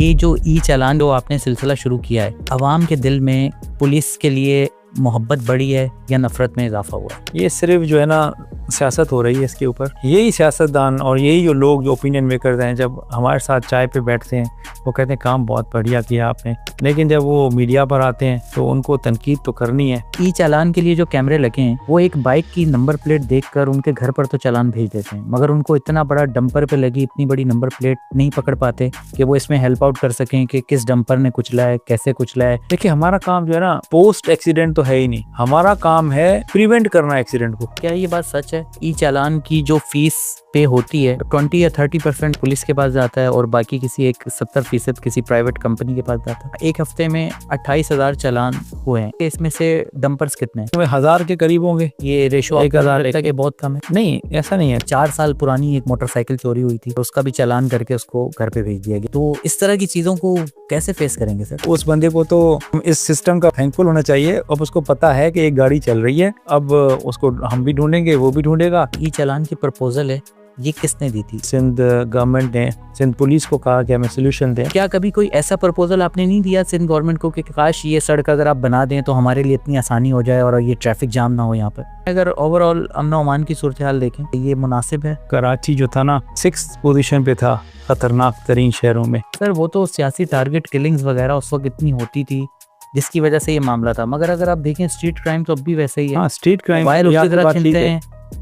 ये जो ई चालान जो आपने सिलसिला शुरू किया है, अवाम के दिल में पुलिस के लिए मोहब्बत बढ़ी है या नफरत में इजाफा हुआ है? ये सिर्फ जो है ना सियासत हो रही है इसके ऊपर। यही सियासतदान और यही जो लोग जो ओपिनियन मेकर्स हैं, जब हमारे साथ चाय पे बैठते हैं वो कहते हैं काम बहुत बढ़िया किया आपने, लेकिन जब वो मीडिया पर आते हैं तो उनको तनकीद तो करनी है। ई चालान के लिए जो कैमरे लगे हैं वो एक बाइक की नंबर प्लेट देखकर उनके घर पर तो चालान भेज देते हैं, मगर उनको इतना बड़ा डंपर पे लगी इतनी बड़ी नंबर प्लेट नहीं पकड़ पाते कि वो इसमें हेल्प आउट कर सकें कि किस डंपर ने कुचला है, कैसे कुचला है। देखिए, हमारा काम जो है ना पोस्ट एक्सीडेंट तो है ही नहीं, हमारा काम है प्रिवेंट करना एक्सीडेंट को। क्या ये बात सच है? ई चालान की जो फीस पे होती है 20 या 30% पुलिस के पास जाता है और बाकी किसी एक 70% किसी प्राइवेट कंपनी के पास जाता है। एक हफ्ते में 28,000 चालान हुए हैं, इसमें से डंपर्स कितने हैं? 1000 के करीब होंगे। ये रेशो 1000 के बहुत कम है। नहीं, ऐसा नहीं है। 4 साल पुरानी एक मोटरसाइकिल चोरी हुई थी, तो उसका भी चालान करके उसको घर पे भेज दिया गया। तो इस तरह की चीजों को कैसे फेस करेंगे सर? उस बंदे को तो इस सिस्टम का थैंकफुल होना चाहिए। अब उसको पता है कि एक गाड़ी चल रही है, अब उसको हम भी ढूंढेंगे, वो भी ढूंढेगा। ई चालान की प्रपोजल है, ये किसने दी थी? सिंध गवर्नमेंट ने सिंध पुलिस को कहा कि हमें सोल्यूशन दें। क्या कभी कोई ऐसा प्रपोजल आपने नहीं दिया सिंध गवर्नमेंट को कि काश ये सड़क अगर आप बना दें तो हमारे लिए इतनी आसानी हो जाए और ये ट्रैफिक जाम ना हो यहाँ पर? अगर ओवरऑल अमन अमान की सूरत हाल देखें, ये मुनासिब है? कराची जो था ना 6th पोजीशन पे था खतरनाक तरीन शहरों में। सर वो तो सियासी टारगेट किलिंग्स वगैरह उस वक्त इतनी होती थी जिसकी वजह से ये मामला था, मगर अगर आप देखें स्ट्रीट क्राइम तो अब भी वैसे ही है। हाँ, स्ट्रीट क्राइम उसी तरह छीनते हैं,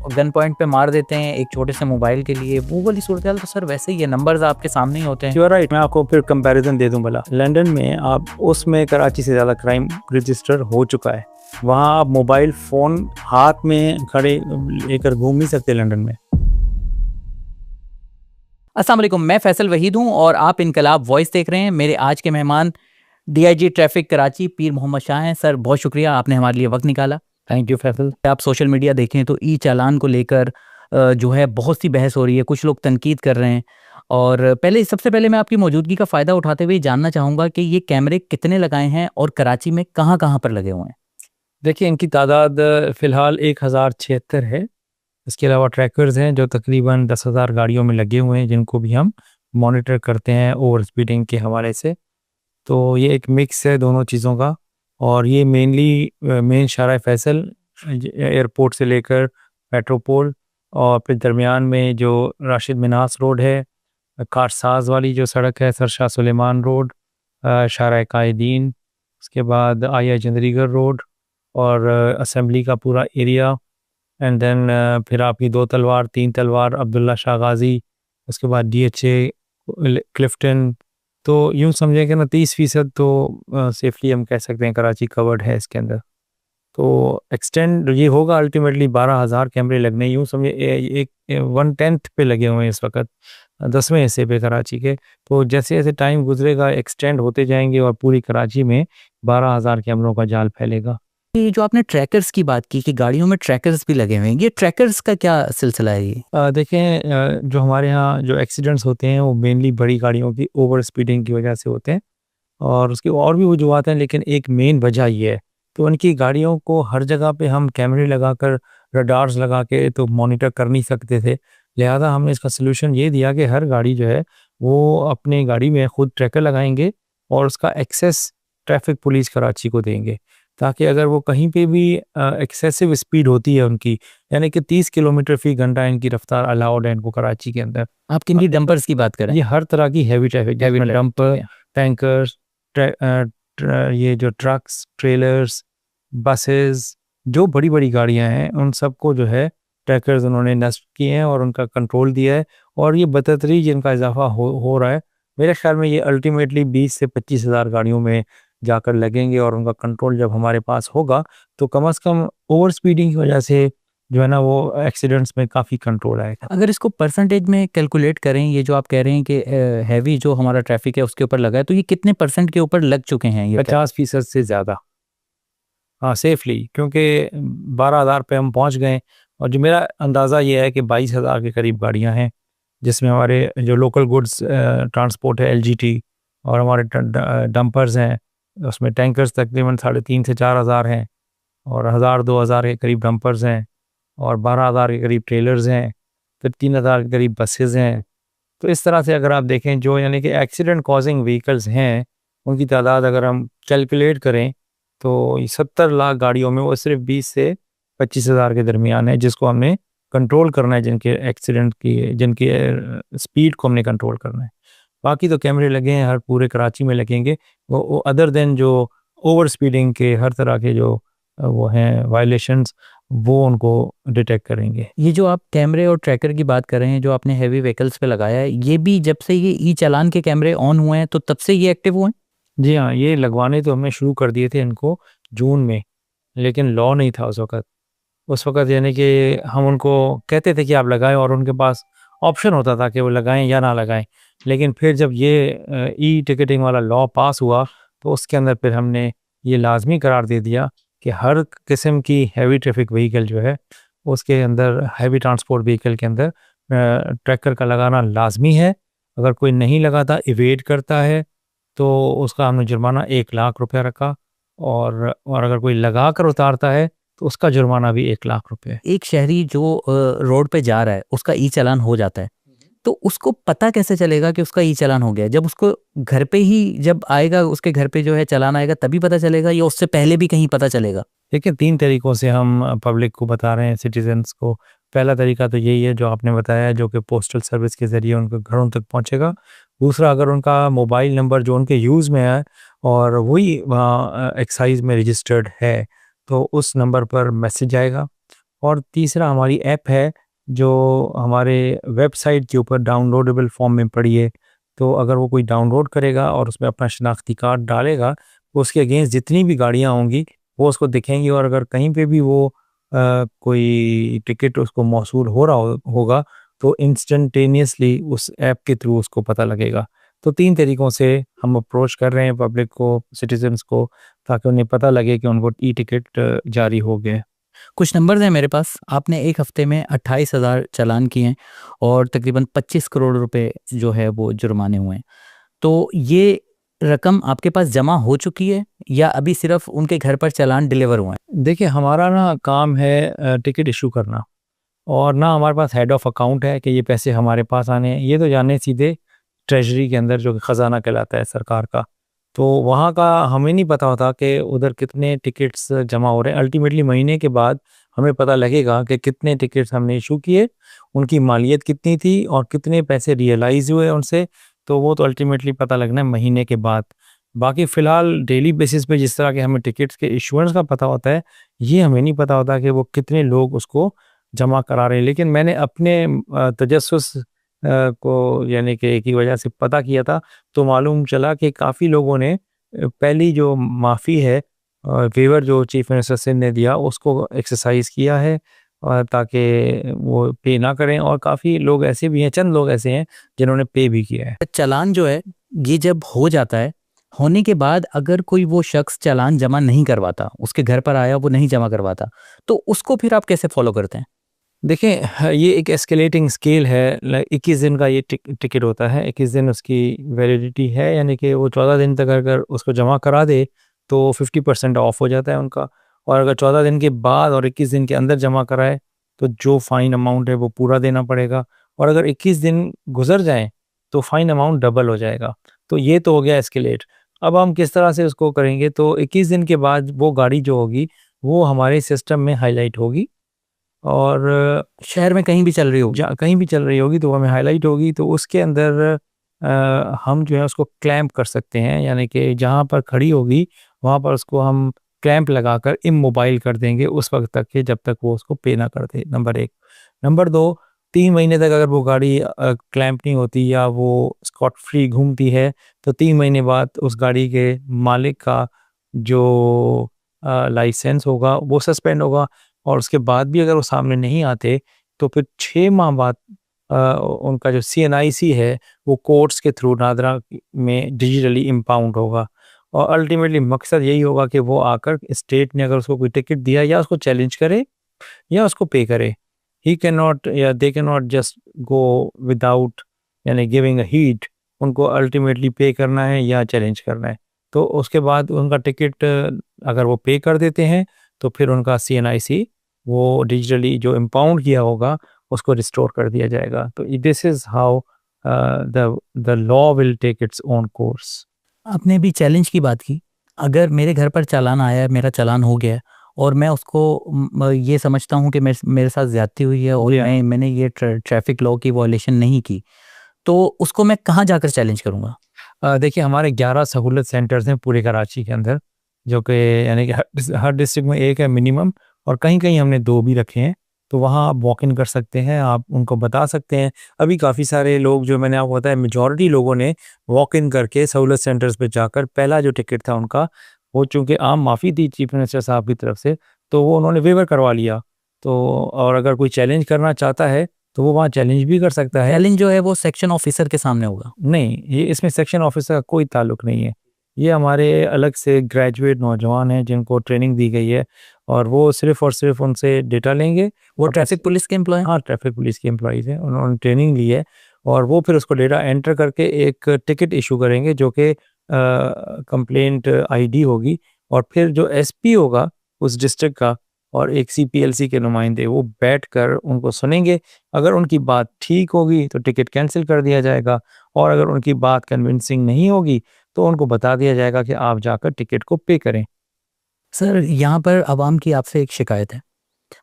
गन पॉइंट पे मार देते हैं एक छोटे से मोबाइल के लिए। वो वाली सूरत हाल तो सर वैसे ही है, नंबर्स आपके सामने ही होते हैं। You are right. मैं आपको फिर कंपैरिजन दे दूं भला। लंदन में आप उसमें कराची से ज्यादा क्राइम रजिस्टर हो चुका है। वहाँ आप मोबाइल फोन हाथ में खड़े लेकर घूम नहीं सकते लंदन में। अस्सलाम वालेकुम, मैं फैसल वहीद हूँ और आप इनकलाब वॉइस देख रहे हैं। मेरे आज के मेहमान डीआईजी ट्रैफिक कराची पीर मोहम्मद शाह हैं। सर बहुत शुक्रिया, आपने हमारे लिए वक्त निकाला। Thank you Faisal. आप सोशल मीडिया देखें तो ई चालान को लेकर जो है बहुत सी बहस हो रही है, कुछ लोग तनकीद कर रहे हैं। और सबसे पहले मैं आपकी मौजूदगी का फ़ायदा उठाते हुए जानना चाहूँगा कि ये कैमरे कितने लगाए हैं और कराची में कहाँ कहाँ पर लगे हुए हैं? देखिए, इनकी तादाद फ़िलहाल 1076 है। इसके अलावा ट्रैकर्स हैं जो तकरीबन 10,000 गाड़ियों में लगे हुए हैं, जिनको भी हम मॉनिटर करते हैं ओवर स्पीडिंग के हवाले से। तो ये एक मिक्स है दोनों चीज़ों का। और ये मेनली मेन शारा फैसल एयरपोर्ट से लेकर मेट्रोपोल और फिर दरमियान में जो राशिद मिनास रोड है, कारसाज वाली जो सड़क है, सरशाह सुलेमान रोड, शारा कायदीन, उसके बाद आया चंद्रीगढ़ रोड और असम्बली का पूरा एरिया, एंड देन फिर आपकी 2 तलवार, 3 तलवार, अब्दुल्ला शाह गाजी, उसके बाद DHA क्लिफ्टन। तो यूँ समझें कि ना 30% तो सेफली हम कह सकते हैं कराची कवर्ड है इसके अंदर। तो एक्सटेंड ये होगा अल्टीमेटली 12,000 कैमरे लगने, यूँ समझे एक 1/10 पे लगे हुए हैं इस वक्त, 10वें हिस्से पे कराची के। तो जैसे जैसे टाइम गुजरेगा एक्सटेंड होते जाएंगे और पूरी कराची में 12,000 कैमरों का जाल फैलेगा। ये जो आपने ट्रैकर्स की बात की कि गाड़ियों में ट्रैकर्स भी लगे हुए हैं, ये ट्रैकर्स का क्या सिलसिला है? ये देखें, जो हमारे यहाँ जो एक्सीडेंट्स होते हैं वो मेनली बड़ी गाड़ियों की ओवर स्पीडिंग की वजह से होते हैं और उसकी और भी वजूहत हैं, लेकिन एक मेन वजह ये है। तो उनकी गाड़ियों को हर जगह पे हम कैमरे लगाकर रडार्स लगा के तो मॉनिटर कर नहीं सकते थे, लिहाजा हमने इसका सलूशन ये दिया कि हर गाड़ी जो है वो अपनी गाड़ी में खुद ट्रैकर लगाएंगे और उसका एक्सेस ट्रैफिक पुलिस कराची को देंगे, ताकि अगर वो कहीं पे भी एक्सेसिव स्पीड होती है उनकी, यानी कि 30 किलोमीटर फी घंटा इनकी रफ्तार अलाउड है इनको कराची के अंदर। आप किन डंपर्स की बात करें? ये हर तरह की हैवी ट्रैफिक, डंपर, टैंकर्स, ये जो ट्रक्स, ट्रेलर्स, बसेस, जो बड़ी बड़ी गाड़ियां हैं उन सबको जो है ट्रैकर्स उन्होंने नस्ब किए हैं और उनका कंट्रोल दिया है और ये बतदरीज इनका इजाफा हो रहा है। मेरे ख्याल में ये अल्टीमेटली 20 से 25,000 गाड़ियों में जाकर लगेंगे और उनका कंट्रोल जब हमारे पास होगा तो कम से कम ओवर स्पीडिंग की वजह से जो है ना वो एक्सीडेंट्स में काफ़ी कंट्रोल आएगा। अगर इसको परसेंटेज में कैलकुलेट करें, ये जो आप कह रहे हैं कि हैवी जो हमारा ट्रैफिक है उसके ऊपर लगा है, तो ये कितने % के ऊपर लग चुके हैं? ये 50% से ज़्यादा, हाँ, सेफली, क्योंकि 12,000 पे हम पहुंच गए। और जो मेरा अंदाज़ा ये है कि 22,000 के करीब गाड़ियां हैं, जिसमें हमारे जो लोकल गुड्स ट्रांसपोर्ट है LGT और हमारे डंपर्स हैं, उसमें टैंकर्स तकरीबन 3,500 से 4,000 हैं और 1,000-2,000 के करीब डंपर्स हैं और 12,000 के करीब ट्रेलर्स हैं, फिर 3,000 के करीब बसेस हैं तो इस तरह से अगर आप देखें जो यानी कि एक्सीडेंट कॉजिंग व्हीकल्स हैं उनकी तादाद अगर हम कैलकुलेट करें तो 70 लाख गाड़ियों में वो सिर्फ 20 से 25,000 के दरमियान है जिसको हमने कंट्रोल करना है, जिनके एक्सीडेंट की जिनकी स्पीड को हमने कंट्रोल करना है। बाकी तो कैमरे लगे हैं हर पूरे कराची में लगेंगे, वो अदर देन जो ओवर स्पीडिंग के हर तरह के जो वो हैं वायलेशंस वो उनको डिटेक्ट करेंगे। ये जो आप कैमरे और ट्रैकर की बात कर रहे हैं जो आपने हैवी व्हीकल्स पे लगाया है, ये भी जब से ये ई चालान के कैमरे ऑन हुए हैं तो तब से ये एक्टिव हुए हैं? जी हाँ, ये लगवाने तो हमने शुरू कर दिए थे इनको जून में, लेकिन लॉ नहीं था उस वक़्त यानी कि हम उनको कहते थे कि आप लगाएँ और उनके पास ऑप्शन होता था कि वो लगाएँ या ना लगाएँ। लेकिन फिर जब ये ई टिकटिंग वाला लॉ पास हुआ तो उसके अंदर फिर हमने ये लाज़मी करार दे दिया कि हर किस्म की हैवी ट्रैफिक व्हीकल जो है उसके अंदर हैवी ट्रांसपोर्ट व्हीकल के अंदर ट्रैकर का लगाना लाज़मी है। अगर कोई नहीं लगाता, इवेड करता है तो उसका हमने जुर्माना 1 लाख रुपया रखा और अगर कोई लगा कर उतारता है तो उसका जुर्माना भी 1 लाख रुपये है। एक शहरी जो रोड पे जा रहा है उसका ई चालान हो जाता है, तो उसको पता कैसे चलेगा कि उसका ई चालान हो गया है? जब उसको घर पे ही जब आएगा, उसके घर पे जो है चालान आएगा तभी पता चलेगा या उससे पहले भी कहीं पता चलेगा? देखिए 3 तरीक़ों से हम पब्लिक को बता रहे हैं, सिटीज़न्स को। पहला तरीका तो यही है जो आपने बताया जो कि पोस्टल सर्विस के ज़रिए उनके घरों तक पहुँचेगा। दूसरा, अगर उनका मोबाइल नंबर जो उनके यूज़ में है और वही एक्साइज़ में रजिस्टर्ड है तो उस नंबर पर मैसेज आएगा। और तीसरा हमारी ऐप है जो हमारे वेबसाइट के ऊपर डाउनलोडेबल फॉर्म में पड़ी है, तो अगर वो कोई डाउनलोड करेगा और उसमें अपना शनाख्ती कार्ड डालेगा तो उसके अगेंस्ट जितनी भी गाड़ियाँ होंगी वो उसको दिखेंगी और अगर कहीं पे भी वो कोई टिकट उसको मौसूल हो रहा होगा तो इंस्टेंटेनियसली उस ऐप के थ्रू उसको पता लगेगा। तो 3 तरीक़ों से हम अप्रोच कर रहे हैं पब्लिक को, सिटीज़न्स को, ताकि उन्हें पता लगे कि उनको ई टिकट जारी हो गए। कुछ नंबर्स हैं मेरे पास। आपने एक हफ्ते में 28,000 चालान किए हैं और तकरीबन 25 करोड़ रुपए जो है वो जुर्माने हुए हैं। तो ये रकम आपके पास जमा हो चुकी है या अभी सिर्फ उनके घर पर चालान डिलीवर हुए हैं? देखिए हमारा ना काम है टिकट इशू करना और ना हमारे पास हेड ऑफ अकाउंट है कि ये पैसे हमारे पास आने हैं। ये तो जाने सीधे ट्रेजरी के अंदर जो कि ख़जाना कहलाता है सरकार का, तो वहाँ का हमें नहीं पता होता कि उधर कितने टिकट्स जमा हो रहे हैं। अल्टीमेटली महीने के बाद हमें पता लगेगा कि कितने टिकट्स हमने इशू किए, उनकी मालियत कितनी थी और कितने पैसे रियलाइज़ हुए उनसे, तो वो तो अल्टीमेटली पता लगना है महीने के बाद। बाकी फ़िलहाल डेली बेसिस पे जिस तरह के हमें टिकट्स के इशुएंस का पता होता है, ये हमें नहीं पता होता कि वो कितने लोग उसको जमा करा रहे हैं। लेकिन मैंने अपने तजस्सुस को यानी कि की वजह से पता किया था, तो मालूम चला कि काफ़ी लोगों ने पहली जो माफ़ी है वेवर जो चीफ मिनिस्टर सिंध ने दिया उसको एक्सरसाइज किया है ताकि वो पे ना करें, और काफ़ी लोग ऐसे भी हैं, चंद लोग ऐसे हैं जिन्होंने पे भी किया है। चालान जो है ये जब हो जाता है, होने के बाद अगर कोई वो शख्स चालान जमा नहीं करवाता, उसके घर पर आया वो नहीं जमा करवाता, तो उसको फिर आप कैसे फॉलो करते हैं? देखें ये एक एस्केलेटिंग स्केल है। 21 दिन का ये टिकट होता है, 21 दिन उसकी वैलिडिटी है, यानी कि वो 14 दिन तक अगर उसको जमा करा दे तो 50% ऑफ हो जाता है उनका, और अगर 14 दिन के बाद और 21 दिन के अंदर जमा कराए तो जो फ़ाइन अमाउंट है वो पूरा देना पड़ेगा, और अगर 21 दिन गुजर जाएँ तो फ़ाइन अमाउंट डबल हो जाएगा। तो ये तो हो गया एस्केलेट। अब हम किस तरह से उसको करेंगे, तो 21 दिन के बाद वो गाड़ी जो होगी वो हमारे सिस्टम में हाईलाइट होगी, और शहर में कहीं भी चल रही होगी? कहीं भी चल रही होगी तो हमें हाईलाइट होगी, तो उसके अंदर हम जो है उसको क्लैंप कर सकते हैं, यानी कि जहाँ पर खड़ी होगी वहाँ पर उसको हम क्लैंप लगाकर इमोबाइल कर देंगे उस वक्त तक के जब तक वो उसको पे ना कर दे, नंबर 1। नंबर 2, 3 महीने तक अगर वो गाड़ी क्लैंप नहीं होती या वो स्कॉट फ्री घूमती है तो 3 महीने बाद उस गाड़ी के मालिक का जो लाइसेंस होगा वो सस्पेंड होगा, और उसके बाद भी अगर वो सामने नहीं आते तो फिर 6 माह बाद उनका जो CNIC है वो कोर्ट्स के थ्रू नादरा में डिजिटली इम्पाउंड होगा, और अल्टीमेटली मकसद यही होगा कि वो आकर स्टेट ने अगर उसको कोई टिकट दिया या उसको चैलेंज करे या उसको पे करे। ही कैन नॉट या दे can not just go without यानी गिविंग अ हीट, उनको अल्टीमेटली पे करना है या चैलेंज करना है। तो उसके बाद उनका टिकट अगर वो पे कर देते हैं तो फिर उनका CNIC वो डिजिटली जो इम्पाउंड किया होगा उसको रिस्टोर कर दिया जाएगा। तो this is how the law will take its own course. आपने भी चैलेंज की बात की। अगर मेरे घर पर चालान आया है, मेरा चालान हो गया है और मैं उसको ये समझता हूँ कि मेरे साथ ज़्यादती हुई है और मैंने ये ट्रैफिक लॉ की वॉयलेशन नहीं की, तो उसको मैं कहाँ जाकर चैलेंज करूँगा? देखिए, हमारे 11 सहूलत सेंटर्स हैं पूरे कराची के अंदर, जो कि यानी कि हर डिस्ट्रिक्ट में एक है मिनिमम, और कहीं-कहीं हमने 2 भी रखे हैं। तो वहाँ आप वॉक इन कर सकते हैं, आप उनको बता सकते हैं। अभी काफ़ी सारे लोग, जो मैंने आपको बताया, मेजॉरिटी लोगों ने वॉक इन करके सहूलत सेंटर्स पे जाकर पहला जो टिकट था उनका, वो चूँकि आम माफ़ी थी चीफ मिनिस्टर साहब की तरफ से, तो वो उन्होंने वेवर करवा लिया। तो और अगर कोई चैलेंज करना चाहता है, तो वो वहाँ चैलेंज भी कर सकता है। चैलेंज जो है वो सेक्शन ऑफिसर के सामने होगा? नहीं, ये इसमें सेक्शन ऑफिसर का कोई ताल्लुक नहीं है। ये हमारे अलग से ग्रेजुएट नौजवान हैं जिनको ट्रेनिंग दी गई है, और वो सिर्फ़ और सिर्फ़ उनसे डेटा लेंगे। वो और ट्रैफिक पुलिस के एम्प्लॉय हैं? हाँ, ट्रैफिक पुलिस के एम्प्लॉइज़ हैं, उन्होंने ट्रेनिंग ली है, और वो फिर उसको डेटा एंटर करके एक टिकट इश्यू करेंगे, जो कि कंप्लेंट आईडी होगी, और फिर जो एसपी होगा उस डिस्ट्रिक्ट का और एक सीपीएलसी के नुमाइंदे, वो बैठकर उनको सुनेंगे। अगर उनकी बात ठीक होगी तो टिकट कैंसिल कर दिया जाएगा, और अगर उनकी बात कन्विंसिंग नहीं होगी तो उनको बता दिया जाएगा कि आप जाकर टिकट को पे करें। सर, यहाँ पर आवाम की आपसे एक शिकायत है।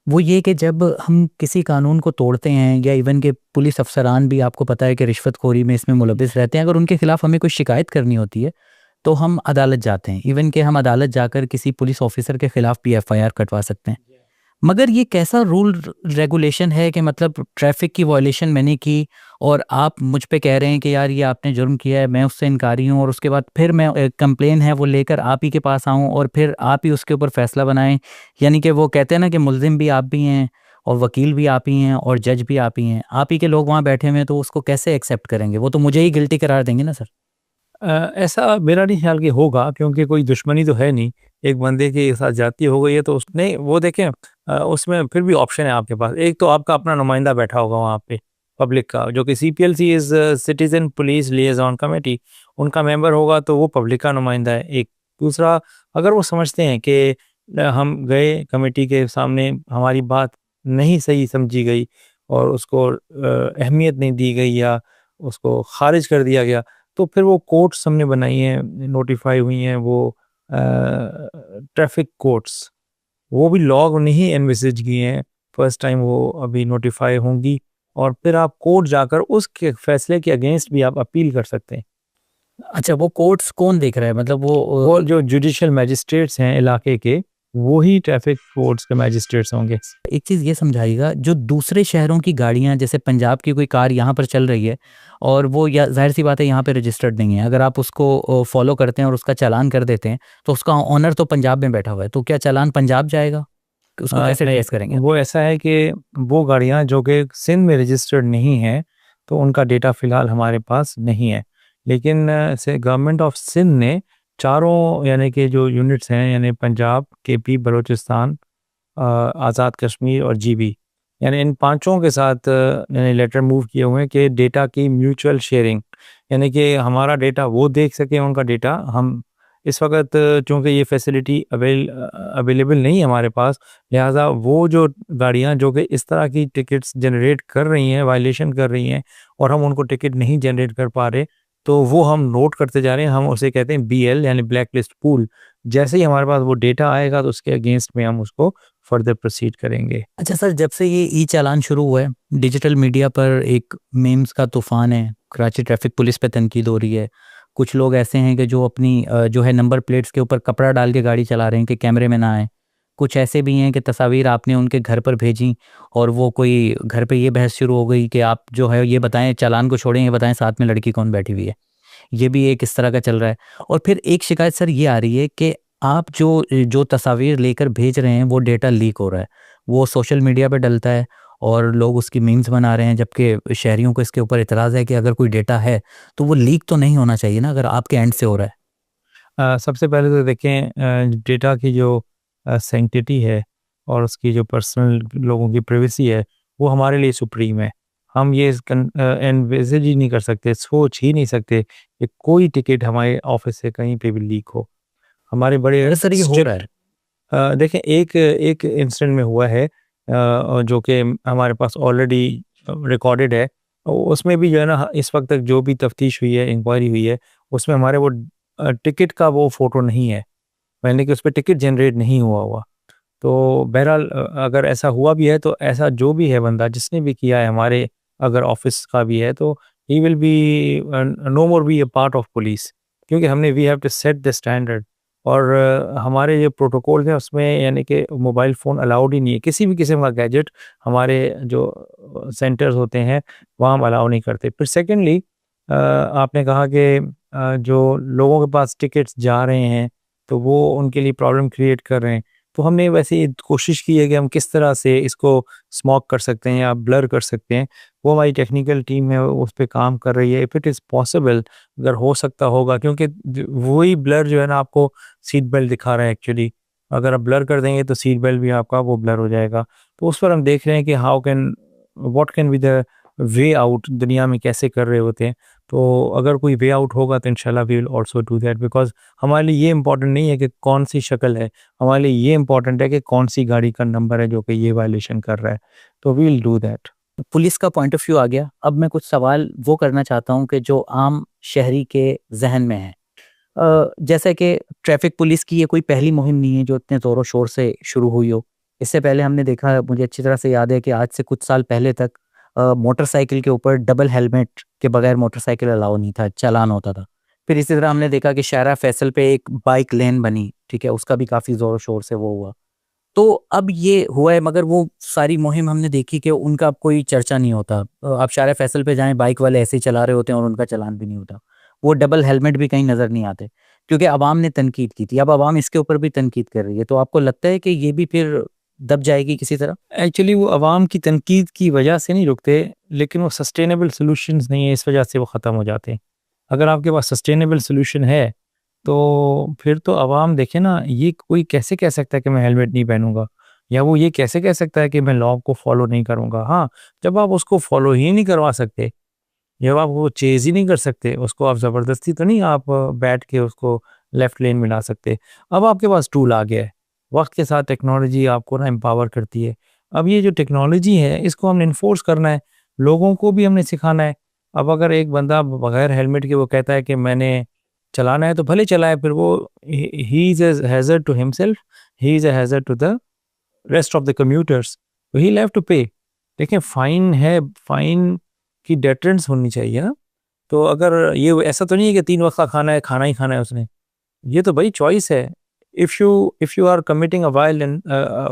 वो ये कि जब हम किसी कानून को तोड़ते हैं, या इवन के पुलिस अफसरान भी आपको पता है कि रिश्वतखोरी में इसमें मुलविस रहते हैं, अगर उनके खिलाफ हमें कोई शिकायत करनी होती है तो हम अदालत जाते हैं। इवन कि हम अदालत जाकर किसी पुलिस ऑफिसर के खिलाफ भी एफआईआर कटवा सकते हैं। मगर ये कैसा रूल रेगुलेशन है कि मतलब ट्रैफिक की वॉयलेशन मैंने की और आप मुझ पे कह रहे हैं कि यार ये आपने जुर्म किया है, मैं उससे इनकारी हूँ, और उसके बाद फिर मैं कंप्लेन है वो लेकर आप ही के पास आऊँ और फिर आप ही उसके ऊपर फैसला बनाएं। यानी कि वो कहते हैं ना कि मुल्जिम भी आप भी हैं और वकील भी आप ही हैं और जज भी आप ही हैं, आप ही के लोग वहाँ बैठे हुए हैं, तो उसको कैसे एक्सेप्ट करेंगे? वो तो मुझे ही गिल्टी करार देंगे ना सर। ऐसा मेरा नहीं ख्याल कि होगा, क्योंकि कोई दुश्मनी तो है नहीं। एक बंदे के साथ ज़्यादती हो गई है तो उसने वो देखें, उसमें फिर भी ऑप्शन है आपके पास। एक तो आपका अपना नुमाइंदा बैठा होगा वहाँ पे पब्लिक का, जो कि CPLC is citizen police liaison committee, उनका मेंबर होगा, तो वो पब्लिक का नुमाइंदा है एक। दूसरा, अगर वो समझते हैं कि हम गए कमेटी के सामने, हमारी बात नहीं सही समझी गई और उसको अहमियत नहीं दी गई या उसको खारिज कर दिया गया, तो फिर वो कोर्ट्स हमने बनाई हैं, नोटिफ़ाई हुई हैं वो ट्रैफ़िक कोर्ट्स, वो भी लॉ नहीं एनविसिज किए हैं, फर्स्ट टाइम वो अभी नोटिफ़ाई होंगी, और फिर आप कोर्ट जाकर उसके फैसले के अगेंस्ट भी आप अपील कर सकते हैं। अच्छा, वो कोर्ट्स कौन देख रहा है? मतलब वो जो जुडिशियल मैजिस्ट्रेट्स हैं इलाके के, वो ही ट्रैफ़िक कोर्ट्स के मैजिस्ट्रेट्स होंगे। एक चीज़ ये समझाइएगा, जो दूसरे शहरों की गाड़ियाँ, जैसे पंजाब की कोई कार यहाँ पर चल रही है और वो, या ज़ाहिर-सी बात है यहाँ पे रजिस्टर्ड नहीं है, अगर आप उसको फ़ॉलो करते हैं और उसका चालान कर देते हैं, तो उसका ओनर तो पंजाब में बैठा हुआ है, तो क्या चालान पंजाब जाएगा? उसको कैसे नहीं, ट्रेस करेंगे? वो ऐसा है कि वो गाड़ियाँ जो कि सिंध में रजिस्टर्ड नहीं हैं, तो उनका डेटा फ़िलहाल हमारे पास नहीं है। लेकिन से गवर्नमेंट ऑफ सिंध ने चारों, यानी कि जो यूनिट्स हैं, यानी पंजाब, केपी, बलूचिस्तान, आज़ाद कश्मीर और जीबी, यानी इन पाँचों के साथ यानी लेटर मूव किए हुए हैं कि डेटा की म्यूचुअल शेयरिंग, यानी कि हमारा डेटा वो देख सकें, उनका डेटा हम। इस वक्त चूँकि ये फैसिलिटी अवेलेबल नहीं है हमारे पास, लिहाजा वो जो गाड़ियाँ जो कि इस तरह की टिकट्स जनरेट कर रही हैं, वायलेशन कर रही हैं, और हम उनको टिकट नहीं जनरेट कर पा रहे, तो वो हम नोट करते जा रहे हैं। हम उसे कहते हैं बीएल, यानी ब्लैक लिस्ट पूल। जैसे ही हमारे पास वो डेटा आएगा तो उसके अगेंस्ट में हम उसको फर्दर प्रोसीड करेंगे। अच्छा सर, जब से ये ई चालान शुरू हुआ है, डिजिटल मीडिया पर एक मीम्स का तूफ़ान है, कराची ट्रैफिक पुलिस पे तनकीद हो रही है। कुछ लोग ऐसे हैं कि जो अपनी जो है नंबर प्लेट्स के ऊपर कपड़ा डाल के गाड़ी चला रहे हैं कि कैमरे में ना आए। कुछ ऐसे भी हैं कि तस्वीर आपने उनके घर पर भेजी और वो कोई घर पे ये बहस शुरू हो गई कि आप जो है ये बताएं, चालान को छोड़ें, ये बताएं साथ में लड़की कौन बैठी हुई है। ये भी एक इस तरह का चल रहा है। और फिर एक शिकायत सर ये आ रही है कि आप जो जो तस्वीर लेकर भेज रहे हैं वो डेटा लीक हो रहा है, वो सोशल मीडिया पे डलता है और लोग उसकी मीम्स बना रहे हैं, जबकि शहरियों को इसके ऊपर इतराज़ है कि अगर कोई डेटा है तो वो लीक तो नहीं होना चाहिए ना, अगर आपके एंड से हो रहा है। सबसे पहले तो देखें, डेटा की जो सैंक्टिटी है और उसकी जो पर्सनल लोगों की प्राइवेसी है, वो हमारे लिए सुप्रीम है। हम ये एनविज़िज ही नहीं कर सकते, सोच ही नहीं सकते कि कोई टिकट हमारे ऑफिस से कहीं पे भी लीक हो। हमारे बड़े अरे सर, ये हो रहा है। देखें, एक एक इंसिडेंट में हुआ है, जो कि हमारे पास ऑलरेडी रिकॉर्डेड है, उसमें भी जो है ना इस वक्त तक जो भी तफ्तीश हुई है, इंक्वायरी हुई है, उसमें हमारे वो टिकट का वो फ़ोटो नहीं है, यानी कि उस पे टिकट जनरेट नहीं हुआ। तो बहरहाल अगर ऐसा हुआ भी है तो ऐसा जो भी है बंदा जिसने भी किया है हमारे अगर ऑफिस का भी है तो he will be no more be a part of police, क्योंकि हमने we have to set the standard. और हमारे जो प्रोटोकॉल हैं उसमें यानी कि मोबाइल फ़ोन अलाउड ही नहीं है, किसी भी किस्म का गैजेट हमारे जो सेंटर्स होते हैं वहाँ हम अलाउ नहीं करते। फिर सेकेंडली आपने कहा कि जो लोगों के पास टिकट्स जा रहे हैं तो वो उनके लिए प्रॉब्लम क्रिएट कर रहे हैं। तो हमने वैसे ही कोशिश की है कि हम किस तरह से इसको स्मॉक कर सकते हैं या ब्लर कर सकते हैं, वो हमारी टेक्निकल टीम है उस पे काम कर रही है। इफ़ इट इज़ पॉसिबल, अगर हो सकता होगा, क्योंकि वही ब्लर जो है ना आपको सीट बेल्ट दिखा रहा है एक्चुअली, अगर आप ब्लर कर देंगे तो सीट बेल्ट भी आपका वो ब्लर हो जाएगा। तो उस पर हम देख रहे हैं कि how can what can be the way out, दुनिया में कैसे कर रहे होते हैं। तो अगर कोई वे आउट होगा तो इंशाल्लाह we will also do that, because हमारे लिए ये इम्पोर्टेंट नहीं है कि कौन सी शक्ल है, हमारे लिए ये इम्पोर्टेंट है कि कौन सी गाड़ी का नंबर है जो कि ये वायलेशन कर रहा है। तो we will do that. Police का पॉइंट ऑफ व्यू आ गया। अब मैं कुछ सवाल वो करना चाहता हूँ कि जो आम शहरी के ज़हन में है। जैसे कि ट्रैफिक पुलिस की ये कोई पहली मुहिम नहीं है जो इतने ज़ोरों शोर से शुरू हुई हो। इससे पहले हमने देखा, मुझे अच्छी तरह से याद है कि आज से कुछ साल पहले तक मोटरसाइकिल के ऊपर डबल हेलमेट के बगैर मोटरसाइकिल अलाउ नहीं था, चालान होता था। फिर इसी तरह हमने देखा कि शाहरा फैसल पे एक बाइक लेन बनी, ठीक है, उसका भी काफ़ी ज़ोरों शोर से वो हुआ। तो अब ये हुआ है, मगर वो सारी मुहिम हमने देखी कि उनका अब कोई चर्चा नहीं होता। आप शाहरा फैसल पे जाएँ, बाइक वाले ऐसे ही चला रहे होते हैं और उनका चालान भी नहीं होता। वो डबल हेलमेट भी कहीं नज़र नहीं आते, क्योंकि अवाम ने तनकीद की थी। अब अवाम इसके ऊपर भी तनकीद कर रही है। तो आपको लगता है कि ये भी फिर दब जाएगी किसी तरह? एक्चुअली वो अवाम की तनकीद की वजह से नहीं रुकते, लेकिन वो सस्टेनेबल सॉल्यूशंस नहीं है, इस वजह से वो ख़त्म हो जाते हैं। अगर आपके पास सस्टेनेबल सॉल्यूशन है तो फिर तो अवाम देखे ना, ये कोई कैसे कह सकता है कि मैं हेलमेट नहीं पहनूंगा, या वो ये कैसे कह सकता है कि मैं लॉ को फॉलो नहीं करूंगा। हाँ, जब आप उसको फॉलो ही नहीं करवा सकते, जब आप वो चेज़ ही नहीं कर सकते, उसको आप ज़बरदस्ती तो नहीं आप बैठ के उसको लेफ़्ट लेन में ला सकते। अब आपके पास टूल आ गया है, वक़्त के साथ टेक्नोलॉजी आपको ना एम्पावर करती है। अब ये जो टेक्नोलॉजी है इसको हमने एनफ़ोर्स करना है, लोगों को भी हमने सिखाना है। अब अगर एक बंदा बगैर हेलमेट के वो कहता है कि मैंने चलाना है तो भले चलाए, फिर वो he is a hazard to himself, he is a hazard to the rest of the commuters, तो ही विल हैव टू पे। देखिए फ़ाइन है, फ़ाइन की डेटरेंस होनी चाहिए ना। तो अगर ये ऐसा तो नहीं है कि 3 वक़्त का खाना है, खाना ही खाना है उसने। ये तो भाई चॉइस है। If you are committing a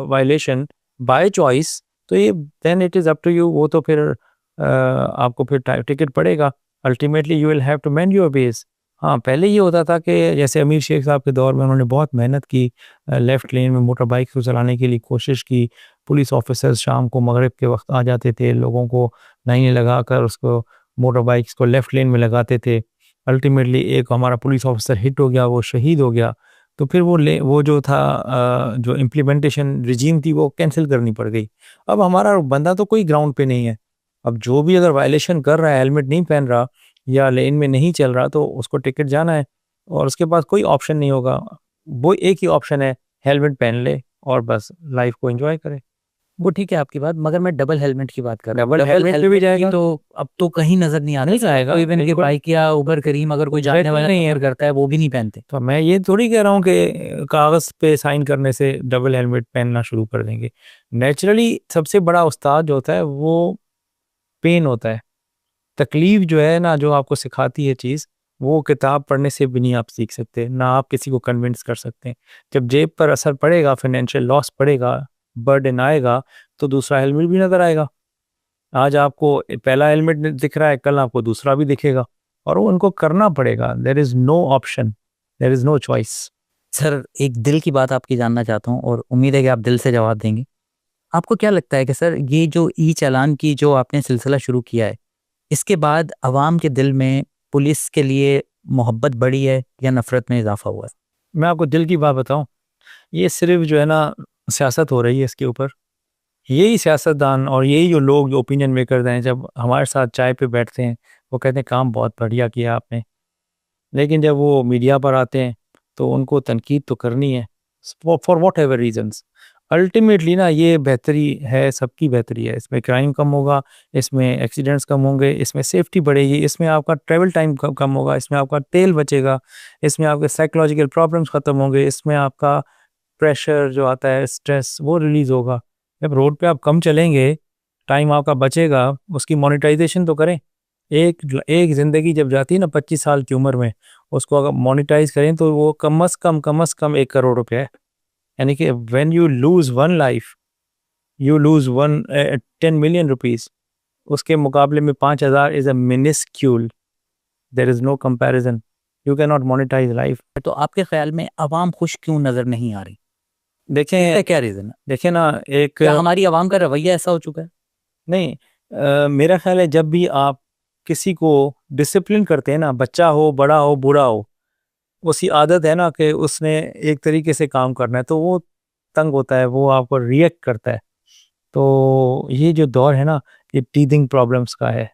violation by choice, तो ये then it is up to you. वो तो फिर आपको फिर टिकट पड़ेगा। Ultimately you will have to mend your ways. हाँ, पहले ये होता था कि जैसे अमीर शेख साहब के दौर में उन्होंने बहुत मेहनत की, लेफ्ट लेन में मोटर बाइक को चलाने के लिए कोशिश की। पुलिस ऑफिसर्स शाम को मगरिब के वक्त आ जाते थे, लोगों को लाइनें लगाकर उसको मोटर बाइक्स को लेफ्ट लेन में लगाते थे। अल्टीमेटली एक हमारा पुलिस ऑफिसर हिट हो गया, वो शहीद हो गया। तो फिर वो जो था जो इम्प्लीमेंटेशन रिजीम थी वो कैंसिल करनी पड़ गई। अब हमारा बंदा तो कोई ग्राउंड पे नहीं है। अब जो भी अगर वायलेशन कर रहा है, हेलमेट नहीं पहन रहा या लेन में नहीं चल रहा, तो उसको टिकट जाना है और उसके पास कोई ऑप्शन नहीं होगा। वो एक ही ऑप्शन है, हेलमेट पहन ले और बस लाइफ को एंजॉय करे। वो ठीक है आपकी बात, मगर मैं डबल हेलमेट की बात कर रहा हूँ। डबल हेलमेट पे भी हेलमेट की जाएगा, तो अब तो कहीं नज़र नहीं आता। नहीं जाएगा, तो इवन के बिल्कुल। बाइक या उबर करीम अगर कोई जाने वाला नहीं है। सफ़र करता है वो भी नहीं पहनते। तो मैं ये थोड़ी कह रहा हूँ कि कागज़ पे साइन करने से डबल हेलमेट पहनना शुरू कर देंगे। नेचुरली सबसे बड़ा उस्ताद जो होता है वो पेन होता है। तकलीफ जो है ना, जो आपको सिखाती है चीज़, वो किताब पढ़ने से भी नहीं आप सीख सकते, ना आप किसी को कन्विंस कर सकते हैं। जब जेब पर असर पड़ेगा, फाइनेंशियल लॉस पड़ेगा, बर्डन आएगा, तो दूसरा हेलमेट भी नज़र आएगा। आज आपको पहला हेलमेट दिख रहा है, कल आपको दूसरा भी दिखेगा और वो उनको करना पड़ेगा। There is no option, there is no choice. Sir, एक दिल की बात आपकी जानना चाहता हूँ और उम्मीद है कि आप दिल से जवाब देंगे। आपको क्या लगता है कि सर ये जो ई चालान की जो आपने सिलसिला शुरू किया है, इसके बाद अवाम के दिल में पुलिस के लिए मोहब्बत बढ़ी है या नफ़रत में इज़ाफ़ा हुआ है? मैं आपको दिल की बात बताऊँ, ये सिर्फ़ जो है ना सियासत हो रही है इसके ऊपर। यही सियासतदान और यही जो लोग जो ओपिनियन मेकर्स हैं, जब हमारे साथ चाय पे बैठते हैं, वो कहते हैं काम बहुत बढ़िया किया आपने। लेकिन जब वो मीडिया पर आते हैं, तो उनको तनकीद तो करनी है, फॉर व्हाटएवर रीज़न्स। अल्टीमेटली ना ये बेहतरी है, सबकी बेहतरी है। इसमें क्राइम कम होगा, इसमें एक्सीडेंट्स कम होंगे, इसमें सेफ्टी बढ़ेगी, इसमें आपका ट्रैवल टाइम कम होगा, इसमें आपका तेल बचेगा, इसमें आपके साइकोलॉजिकल प्रॉब्लम्स ख़त्म होंगे, इसमें आपका प्रेशर जो आता है, स्ट्रेस, वो रिलीज़ होगा। जब रोड पे आप कम चलेंगे, टाइम आपका बचेगा, उसकी मोनेटाइजेशन तो करें। एक एक ज़िंदगी जब जाती है ना 25 साल की उम्र में, उसको अगर मोनेटाइज करें तो वो कम अज़ कम 1 करोड़ रुपया है। यानी कि when you lose one life, you lose 10 million rupees. उसके मुकाबले में 5,000 is a minuscule, there is no comparison, you can not monetise life. तो आपके ख्याल में आवाम खुश क्यों नजर नहीं आ रही? देखें क्या रीजन है? देखें ना, एक क्या हमारी आवाम का रवैया ऐसा हो चुका है? नहीं, मेरा ख्याल है जब भी आप किसी को डिसिप्लिन करते हैं ना, बच्चा हो, बड़ा हो, बूढ़ा हो, उसकी आदत है ना कि उसने एक तरीके से काम करना है, तो वो तंग होता है, वो आपको रिएक्ट करता है। तो ये जो दौर है ना, ये टीथिंग प्रॉब्लम्स का है।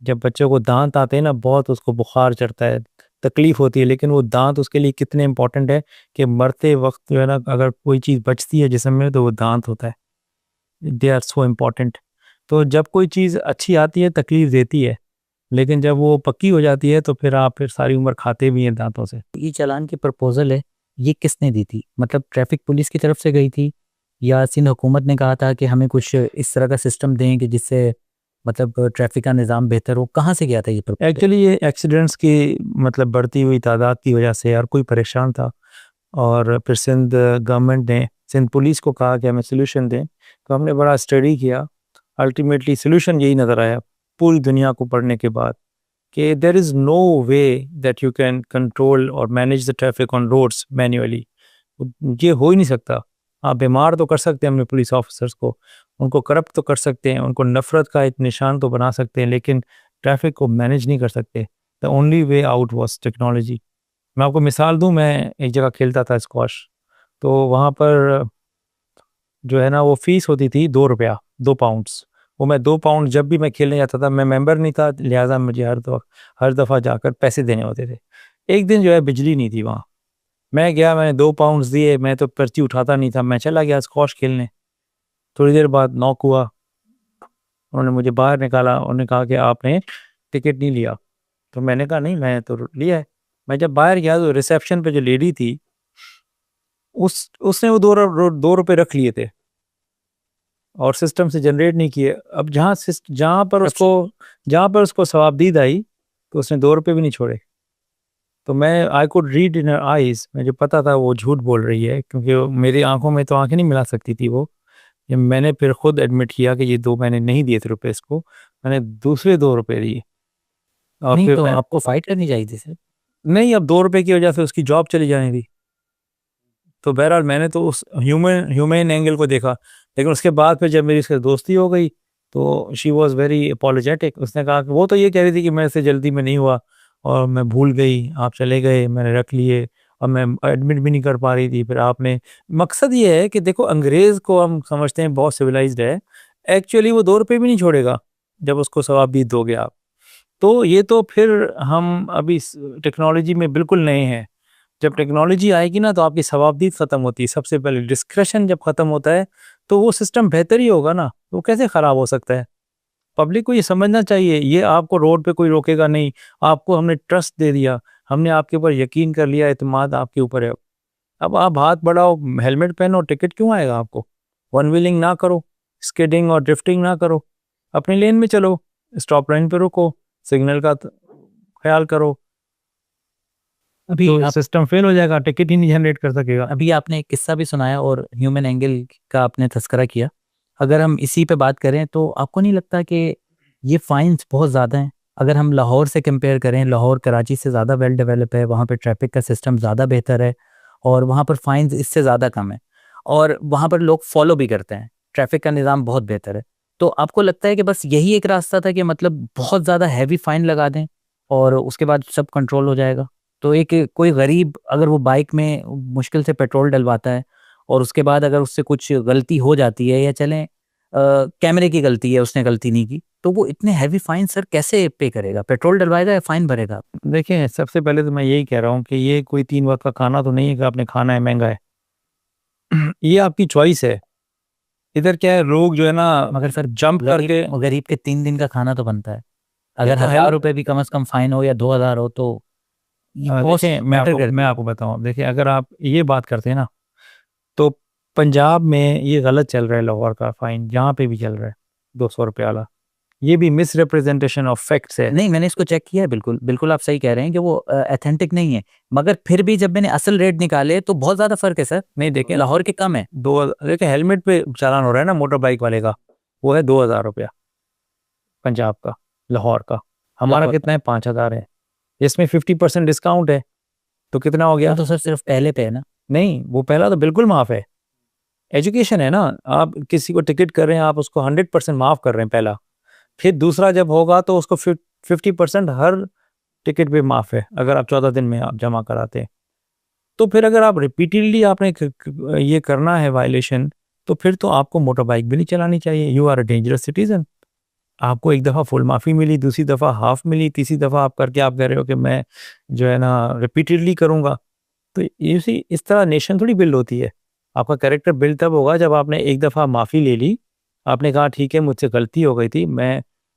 जब बच्चों को दांत आते हैं ना, बहुत उसको बुखार चढ़ता है, तकलीफ होती है, लेकिन वो दांत उसके लिए कितने इंपॉर्टेंट है कि मरते वक्त जो है ना, अगर कोई चीज़ बचती है जिस्म में, तो वो दांत होता है। They are so important. तो जब कोई चीज़ अच्छी आती है, तकलीफ देती है, लेकिन जब वो पक्की हो जाती है तो फिर आप फिर सारी उम्र खाते भी हैं दांतों से। ये चालान की प्रपोजल है, ये किसने दी थी? मतलब ट्रैफिक पुलिस की तरफ से गई थी, या सिंध हुकूमत ने कहा था कि हमें कुछ इस तरह का सिस्टम दें कि जिससे मतलब ट्रैफिक का निज़ाम बेहतर हो? कहाँ से गया था ये प्रपोजल? एक्चुअली ये एक्सीडेंट्स की मतलब बढ़ती हुई तादाद की वजह से हर कोई परेशान था, और फिर सिंध गवर्नमेंट ने सिंध पुलिस को कहा कि हमें सोल्यूशन दें। तो हमने बड़ा स्टडी किया, अल्टीमेटली सोल्यूशन यही नज़र आया पूरी दुनिया को पढ़ने के बाद, कि there is no way that you can control और manage the traffic on roads manually. ये हो ही नहीं सकता। आप बीमार तो कर सकते हैं अपने पुलिस ऑफिसर्स को, उनको करप्ट तो कर सकते हैं, उनको नफ़रत का एक निशान तो बना सकते हैं, लेकिन ट्रैफिक को मैनेज नहीं कर सकते। The only way out was technology. मैं आपको मिसाल दूँ, मैं एक जगह खेलता था स्क्वॉश, तो वहाँ पर जो है ना वो फ़ीस होती थी ₹2, 2 पाउंड्स। वो मैं 2 पाउंड जब भी मैं खेलने जाता था, मैं मेंबर नहीं था, लिहाज़ा मुझे हर दफ़ा जाकर पैसे देने होते थे। एक दिन जो है बिजली नहीं थी वहाँ, मैं गया, मैंने 2 पाउंड्स दिए, मैं तो पर्ची उठाता नहीं था, मैं चला गया स्क्वॉश खेलने। थोड़ी देर बाद नॉक हुआ, उन्होंने मुझे बाहर निकाला, उन्होंने कहा कि आपने टिकट नहीं लिया। तो मैंने कहा नहीं, मैं तो लिया है। मैं जब बाहर गया तो रिसेप्शन पे जो लेडी थी, उसने वो ₹2 रख लिए थे और सिस्टम से जनरेट नहीं किए। अब जहाँ पर उसको सवाबदीद आई, तो उसने ₹2 भी नहीं छोड़े। तो मैं I could read in her eyes, मुझे पता था वो झूठ बोल रही है, क्योंकि मेरी आँखों में तो आँखें नहीं मिला सकती थी वो। ये मैंने फिर खुद एडमिट किया कि ये 2 मैंने नहीं दिए थे रुपए इसको, मैंने दूसरे ₹2 दिए। और नहीं फिर तो मैं आपको फाइट करनी चाहिए थी सर। नहीं, अब ₹2 की वजह से उसकी जॉब चली जानी थी। तो बहरहाल मैंने तो उस ह्यूमेन एंगल को देखा, लेकिन उसके बाद फिर जब मेरी उससे दोस्ती हो गई, तो शी वाज़ वेरी अपोलोजेटिक। उसने कहा कि वो तो ये कह रही थी कि मेरे से जल्दी में नहीं हुआ और मैं भूल गई, आप चले गए, मैंने रख लिए और मैं एडमिट भी नहीं कर पा रही थी। फिर आपने, मकसद ये है कि देखो, अंग्रेज़ को हम समझते हैं बहुत सिविलाइज्ड है, एक्चुअली वो ₹2 भी नहीं छोड़ेगा जब उसको सवाब दोगे आप। तो ये तो फिर हम अभी टेक्नोलॉजी में बिल्कुल नए हैं। जब टेक्नोलॉजी आएगी ना, तो आपकी सवाबदीद ख़त्म होती है। सबसे पहले डिस्क्रेशन जब ख़त्म होता है, तो वो सिस्टम बेहतर ही होगा ना, वो कैसे ख़राब हो सकता है? पब्लिक को ये समझना चाहिए, ये आपको रोड पे कोई रोकेगा नहीं, आपको हमने ट्रस्ट दे दिया, हमने आपके ऊपर यकीन कर लिया, एतमाद आपके ऊपर है। अब आप हाथ बढ़ाओ, हेलमेट पहनो, टिकट क्यों आएगा आपको? वन व्हीलिंग ना करो, स्किडिंग और ड्रिफ्टिंग ना करो, अपनी लेन में चलो, स्टॉप लाइन पे रुको, सिग्नल का ख्याल करो, अभी तो आप सिस्टम फेल हो जाएगा, टिकट ही नहीं जनरेट कर सकेगा। अभी आपने एक किस्सा भी सुनाया और ह्यूमन एंगल का आपने तज़किरा किया। अगर हम इसी पे बात करें, तो आपको नहीं लगता कि ये फाइन्स बहुत ज़्यादा हैं? अगर हम लाहौर से कंपेयर करें, लाहौर कराची से ज़्यादा वेल डेवलप है, वहाँ पे ट्रैफिक का सिस्टम ज़्यादा बेहतर है और वहाँ पर फाइन्स इससे ज़्यादा कम है और वहाँ पर लोग फॉलो भी करते हैं, ट्रैफिक का निज़ाम बहुत बेहतर है। तो आपको लगता है कि बस यही एक रास्ता था कि मतलब बहुत ज़्यादा हैवी फाइन लगा दें और उसके बाद सब कंट्रोल हो जाएगा? तो एक कोई गरीब अगर वो बाइक में मुश्किल से पेट्रोल डलवाता है और उसके बाद अगर उससे कुछ गलती हो जाती है, या चलें कैमरे की गलती है, उसने गलती नहीं की, तो वो इतने हैवी फाइन सर कैसे पे करेगा? पेट्रोल डलवाएगा या फाइन भरेगा? देखिए, सबसे पहले तो मैं यही कह रहा हूँ कि ये कोई 3 वक़्त का खाना तो नहीं है कि आपने खाना है, महँगा है। ये आपकी चॉइस है इधर क्या है, लोग जो है ना मगर सर जंप करके, गरीब के 3 दिन का खाना तो बनता है। अगर तो 1,000 रुपए भी कम से कम फाइन हो या 2,000 हो तो ये कॉस्ट देखिए मैटर करती मैं है। आपको बताऊं, देखिए अगर आप ये बात करते हैं ना, तो पंजाब में ये गलत चल रहा है, लाहौर का फाइन जहाँ पे भी चल रहा है 200 रुपये वाला, ये भी मिस रिप्रेजेंटेशन ऑफ फैक्ट्स है। नहीं, मैंने इसको चेक किया है, बिल्कुल बिल्कुल आप सही कह रहे हैं कि वो ऑथेंटिक नहीं है। मगर फिर भी जब मैंने असल रेट निकाले तो बहुत ज्यादा फर्क है सर, नहीं देखें, लाहौर के कम है। देखिए हेलमेट पे चालान हो रहा है ना मोटर बाइक वाले का, वो है 2,000 रुपया पंजाब का, लाहौर का। हमारा लाहौर कितना है, 5,000 है। इसमें 50% डिस्काउंट है, तो कितना हो वो गया? तो सर सिर्फ पहले पे है ना। नहीं, वो पहला तो बिल्कुल माफ है। एजुकेशन है ना, आप किसी को टिकट कर रहे हैं, आप उसको 100% माफ कर रहे हैं पहला। फिर दूसरा जब होगा तो उसको 50% हर टिकट पे माफ है, अगर आप 14 दिन में आप जमा कराते हैं। तो फिर अगर आप रिपीटेडली आपने ये करना है वायलेशन, तो फिर तो आपको मोटर बाइक भी नहीं चलानी चाहिए। You are a dangerous citizen. आपको एक दफ़ा फुल माफ़ी मिली, दूसरी दफ़ा हाफ मिली, तीसरी दफ़ा आप करके आप कह रहे हो कि मैं जो है ना रिपीटेडली करूँगा। तो ये सी इस तरह नेशन थोड़ी बिल्ड होती है। आपका कैरेक्टर बिल्ड तब होगा जब आपने एक दफ़ा माफ़ी ले ली, आपने कहा ठीक है मुझसे गलती हो गई थी,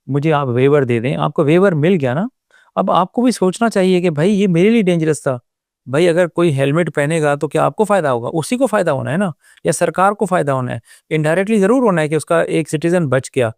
मुझे आप वेवर दे दें, आपको वेवर मिल गया ना। अब आपको भी सोचना चाहिए कि भाई ये मेरे लिए डेंजरस था। भाई अगर कोई हेलमेट पहनेगा तो क्या आपको फ़ायदा होगा? उसी को फ़ायदा होना है ना, या सरकार को फ़ायदा होना है। इनडायरेक्टली ज़रूर होना है कि उसका एक सिटीज़न बच गया।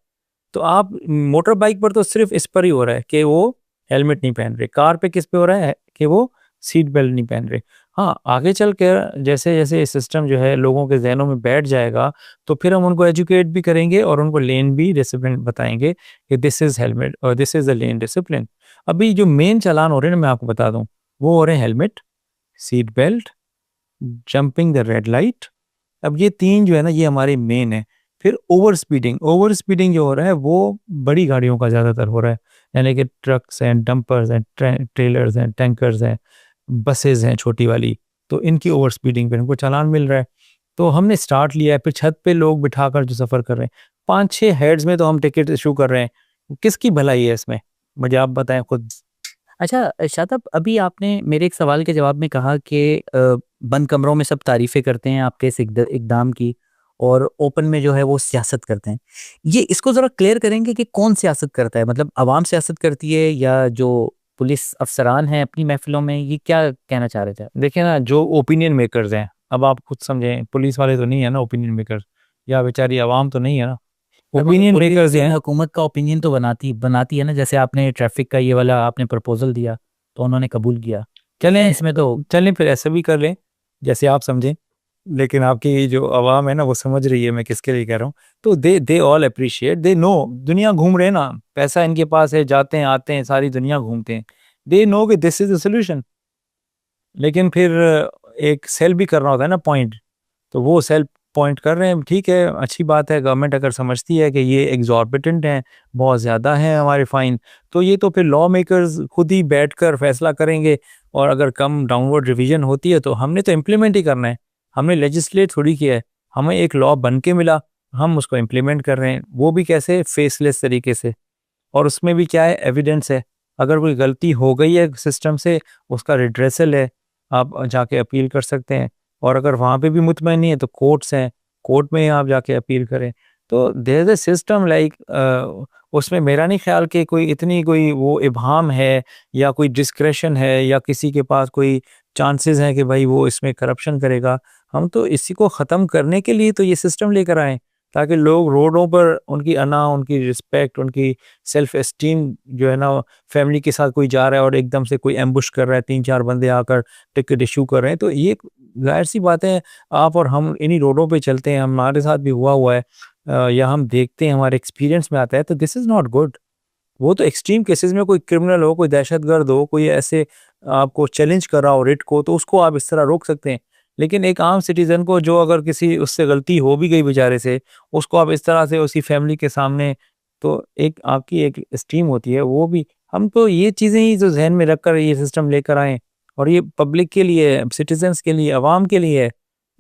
तो आप मोटर बाइक पर तो सिर्फ इस पर ही हो रहा है कि वो हेलमेट नहीं पहन रहे, कार पे किस पे हो रहा है कि वो सीट बेल्ट नहीं पहन रहे। हाँ, आगे चल कर जैसे जैसे सिस्टम जो है लोगों के जहनों में बैठ जाएगा, तो फिर हम उनको एजुकेट भी करेंगे और उनको लेन भी डिसिप्लिन बताएंगे कि दिस इज हेलमेट और this is the lane discipline. अभी जो मेन चालान हो रहे हैं ना, मैं आपको बता दूं, वो हो रहे हैं helmet, seat belt, jumping the red light. अब ये तीन जो है ना, ये हमारे मेन है। फिर ओवर स्पीडिंग जो हो रहा है वो बड़ी गाड़ियों का ज़्यादातर हो रहा है, यानी कि ट्रक्स हैं, डंपर्स हैं, ट्रेलर्स हैं, टैंकर्स हैं, बसेज हैं छोटी वाली। तो इनकी ओवर स्पीडिंग पे इनको चालान मिल रहा है। तो हमने स्टार्ट लिया है, फिर छत पे लोग बिठाकर जो सफ़र कर रहे हैं, 5-6 हेड्स में तो हम टिकट इशू कर रहे हैं। किसकी भलाई है इसमें? मुझे आप बताएं खुद। अच्छा शादाब, अभी आपने मेरे एक सवाल के जवाब में कहा कि बंद कमरों में सब तारीफें करते हैं आपके इस इकदाम की, और ओपन में जो है वो सियासत करते हैं। ये इसको ज़रा क्लियर करेंगे कि कौन सियासत करता है, मतलब आवाम सियासत करती है या जो पुलिस अफसरान हैं अपनी महफिलों में, ये क्या कहना चाह रहे थे आप? देखिए ना, जो ओपिनियन मेकर्स हैं, अब आप खुद समझें, पुलिस वाले तो नहीं है ना ओपिनियन मेकर्स, या बेचारी आवाम तो नहीं है ना ओपिनियन मेकर्स हैं। हुकूमत का ओपिनियन तो बनाती बनाती है ना, जैसे आपने ट्रैफिक का ये वाला आपने प्रपोजल दिया तो उन्होंने कबूल किया। चलें, इसमें तो चलें फिर ऐसा भी कर लें जैसे आप समझें। लेकिन आपकी जो आवाम है ना, वो समझ रही है मैं किसके लिए कह रहा हूँ। तो they all appreciate, they know, दुनिया घूम रहे हैं ना, पैसा इनके पास है, जाते हैं आते हैं, सारी दुनिया घूमते हैं। दे नो कि दिस इज द सोल्यूशन। लेकिन फिर एक सेल भी करना होता है ना पॉइंट, तो वो सेल पॉइंट कर रहे हैं, ठीक है, अच्छी बात है। गवर्नमेंट अगर समझती है कि ये एग्जॉर्बिटेंट हैं, बहुत ज़्यादा हैं हमारे फाइन, तो ये तो फिर लॉ मेकर्स खुद ही बैठकर फैसला करेंगे। और अगर कम डाउनवर्ड रिवीजन होती है तो हमने तो इम्प्लीमेंट ही करना है। हमने लेजिस्लेट थोड़ी किया है, हमें एक लॉ बन के मिला, हम उसको इम्प्लीमेंट कर रहे हैं, वो भी कैसे, फेसलेस तरीके से। और उसमें भी क्या है, एविडेंस है। अगर कोई गलती हो गई है सिस्टम से, उसका रिड्रेसल है, आप जाके अपील कर सकते हैं। और अगर वहाँ पे भी मुतमईन नहीं है तो कोर्ट्स हैं, कोर्ट में आप जाके अपील करें। तो there is a system like, उसमें मेरा नहीं ख्याल कि कोई इतनी कोई वो इबाम है या कोई डिस्क्रेशन है या किसी के पास कोई चांसेस हैं कि भाई वो इसमें करप्शन करेगा। हम तो इसी को ख़त्म करने के लिए तो ये सिस्टम लेकर आए, ताकि लोग रोडों पर उनकी अना, उनकी रिस्पेक्ट, उनकी सेल्फ एस्टीम जो है ना, फैमिली के साथ कोई जा रहा है और एकदम से कोई एम्बुश कर रहा है, 3-4 बंदे आकर टिकट इशू कर रहे हैं, तो ये जाहिर सी बात है। आप और हम इन्हीं रोडों पे चलते हैं, हमारे साथ भी हुआ है, या हम देखते हैं, हमारे एक्सपीरियंस में आता है, तो दिस इज़ नॉट गुड। वो तो एक्सट्रीम केसेस में कोई क्रिमिनल हो, कोई दहशतगर्द हो, कोई ऐसे आपको चैलेंज कर रहा हो रिट को, तो उसको आप इस तरह रोक सकते हैं। लेकिन एक आम सिटीजन को, जो अगर किसी उससे गलती हो भी गई बेचारे से, उसको आप इस तरह से उसकी फैमिली के सामने, तो एक आपकी एक स्टीम होती है वो भी। हम तो ये चीज़ें ही जो जहन में रखकर ये सिस्टम लेकर आए, और ये पब्लिक के लिए, सिटीजन्स के लिए, अवाम के लिए है,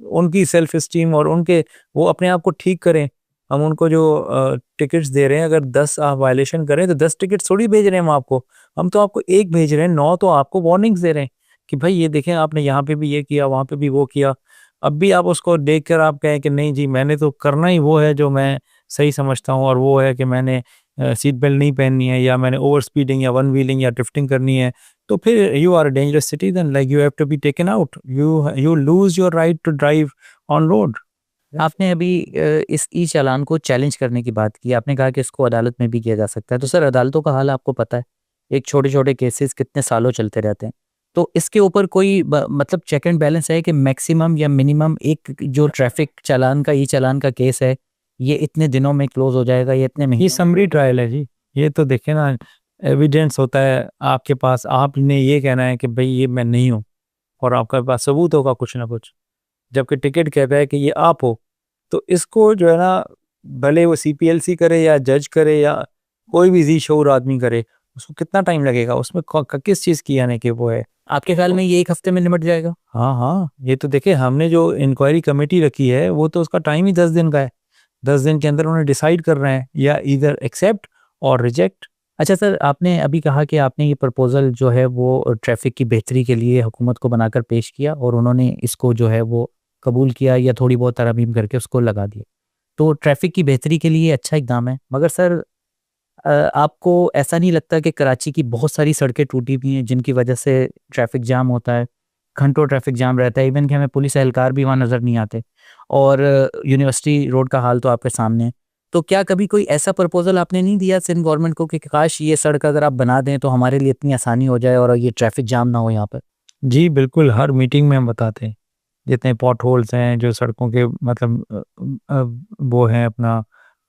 उनकी सेल्फ स्टीम और उनके, वो अपने आप को ठीक करें। हम उनको जो टिकट्स दे रहे हैं, अगर 10 आप वायलेशन करें तो 10 टिकट थोड़ी भेज रहे हैं हम आपको। हम तो आपको एक भेज रहे हैं, 9 तो आपको वार्निंग्स दे रहे हैं कि भाई ये देखें, आपने यहाँ पे भी ये किया, वहाँ पे भी वो किया। अब भी आप उसको देखकर आप कहें कि नहीं जी मैंने तो करना ही वो है जो मैं सही समझता हूँ, और वो है कि मैंने सीट बेल्ट नहीं पहननी है, या मैंने ओवर स्पीडिंग या वन व्हीलिंग या ड्रिफ्टिंग करनी है, तो फिर you are a dangerous citizen, like you have to be taken out, you lose your right to drive on road. आपने अभी इस ई चालान को चैलेंज करने की बात की, आपने कहा कि इसको अदालत में भी किया जा सकता है। तो सर अदालतों का हाल आपको पता है, एक छोटे छोटे केसेस कितने सालों चलते रहते हैं। तो इसके ऊपर कोई मतलब चेक एंड बैलेंस है कि मैक्सिमम या मिनिमम एक जो ट्रैफिक चालान का ई चालान का केस है ये इतने दिनों में क्लोज हो जाएगा, ये इतने ये महीने समरी ट्रायल है जी, ये तो देखे ना, एविडेंस होता है आपके पास, आपने ये कहना है कि भाई ये मैं नहीं हूँ, और आपके पास सबूत होगा कुछ ना कुछ, जबकि टिकट कहता है कि ये आप हो। तो इसको जो है ना, भले वो सीपीएलसी करे या जज करे या कोई भी जी शोर आदमी करे, उसको कितना टाइम लगेगा, उसमें किस चीज़ की यानी कि वो है। आपके ख्याल में ये एक हफ्ते में निपट जाएगा? हाँ हाँ, ये तो देखिए हमने जो इंक्वायरी कमेटी रखी है वो तो उसका टाइम ही 10 दिन का है, 10 दिन के अंदर उन्हें डिसाइड कर रहे हैं या इधर एक्सेप्ट और रिजेक्ट। अच्छा सर, आपने अभी कहा कि आपने ये प्रपोजल जो है वो ट्रैफिक की बेहतरी के लिए हुकूमत को बनाकर पेश किया और उन्होंने इसको जो है वो कबूल किया या थोड़ी बहुत तरमीम करके उसको लगा दिया। तो ट्रैफिक की बेहतरी के लिए अच्छा इकदाम है, मगर सर आपको ऐसा नहीं लगता कि कराची की बहुत सारी सड़कें टूटी हुई हैं जिनकी वजह से ट्रैफिक जाम होता है, घंटों ट्रैफिक जाम रहता है, इवन कि हमें पुलिस एहलकार भी वहाँ नज़र नहीं आते, और यूनिवर्सिटी रोड का हाल तो आपके सामने है। तो क्या कभी कोई ऐसा प्रपोजल आपने नहीं दिया सिंध गवर्नमेंट को कि काश ये सड़क अगर आप बना दें तो हमारे लिए इतनी आसानी हो जाए और ये ट्रैफिक जाम ना हो यहाँ पर? जी बिल्कुल, हर मीटिंग में हम बताते हैं जितने पॉट होल्स हैं जो सड़कों के मतलब वो हैं अपना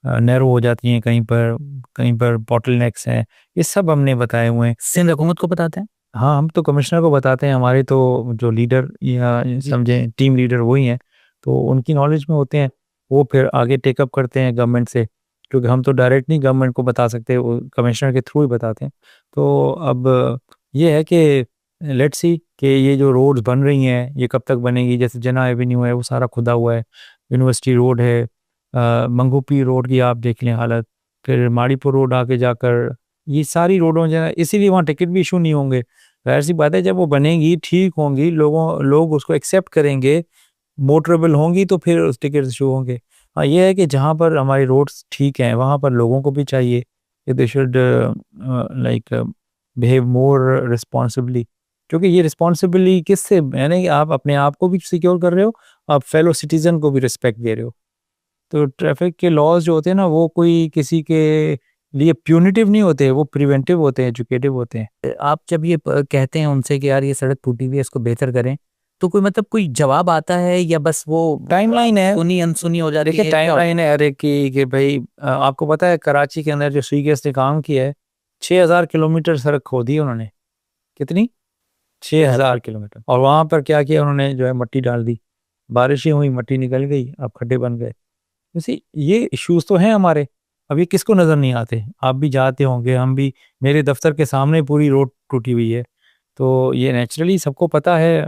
नैरो हो जाती हैं, कहीं पर बॉटल नेक्स हैं, ये सब हमने बताए हुए हैं। सिंध हुकूमत को बताते हैं? हाँ, हम तो कमिश्नर को बताते हैं, हमारे तो जो लीडर या समझें टीम लीडर वही हैं, तो उनकी नॉलेज में होते हैं, वो फिर आगे टेकअप करते हैं गवर्नमेंट से, क्योंकि हम तो डायरेक्ट नहीं गवर्नमेंट को बता सकते, वो कमिश्नर के थ्रू ही बताते हैं। तो अब ये है कि लेट्स सी कि ये जो रोड्स बन रही हैं ये कब तक बनेगी, जैसे जना एवेन्यू है वो सारा खुदा हुआ है, यूनिवर्सिटी रोड है, मंगोपी रोड की आप देख लें हालत, फिर माड़ीपुर रोड आके जाकर, ये सारी रोडों जो है इसीलिए वहाँ टिकट भी इशू नहीं होंगे। ज़ाहिर सी बात है जब वो बनेगी ठीक होंगी, लोग उसको एक्सेप्ट करेंगे, मोटरेबल होंगी, तो फिर उस टिकट इशू होंगे। हाँ, ये है कि जहाँ पर हमारी रोड्स ठीक हैं वहाँ पर लोगों को भी चाहिए कि they should like behave more responsibly, क्योंकि ये रिस्पॉन्सिबिलिटी किससे, यानी कि आप अपने आप को भी सिक्योर कर रहे हो, आप फेलो सिटीजन को भी रिस्पेक्ट दे रहे हो। तो ट्रैफिक के लॉज जो होते हैं ना वो कोई किसी के लिए प्यूनिटिव नहीं होते, वो प्रिवेंटिव होते हैं, एजुकेटिव होते हैं। आप जब ये कहते हैं उनसे कि यार ये सड़क टूटी हुई है इसको बेहतर करें, तो कोई मतलब कोई जवाब आता है या बस वो टाइमलाइन है, सुनी अनसुनी हो जाती देखिए है? टाइमलाइन है हर एक की कि भाई आपको पता है कराची के अंदर जो स्वीगेस ने काम किया है, 6000 किलोमीटर सड़क खोदी है उन्होंने। कितनी? 6000 किलोमीटर। और वहाँ पर क्या किया उन्होंने, जो है मट्टी डाल दी, बारिशें हुई मट्टी निकल गई, अब खड्डे बन गए। जैसे ये इश्यूज तो हैं हमारे, अब ये किसको नज़र नहीं आते, आप भी जाते होंगे, हम भी, मेरे दफ्तर के सामने पूरी रोड टूटी हुई है, तो ये नेचुरली सबको पता है।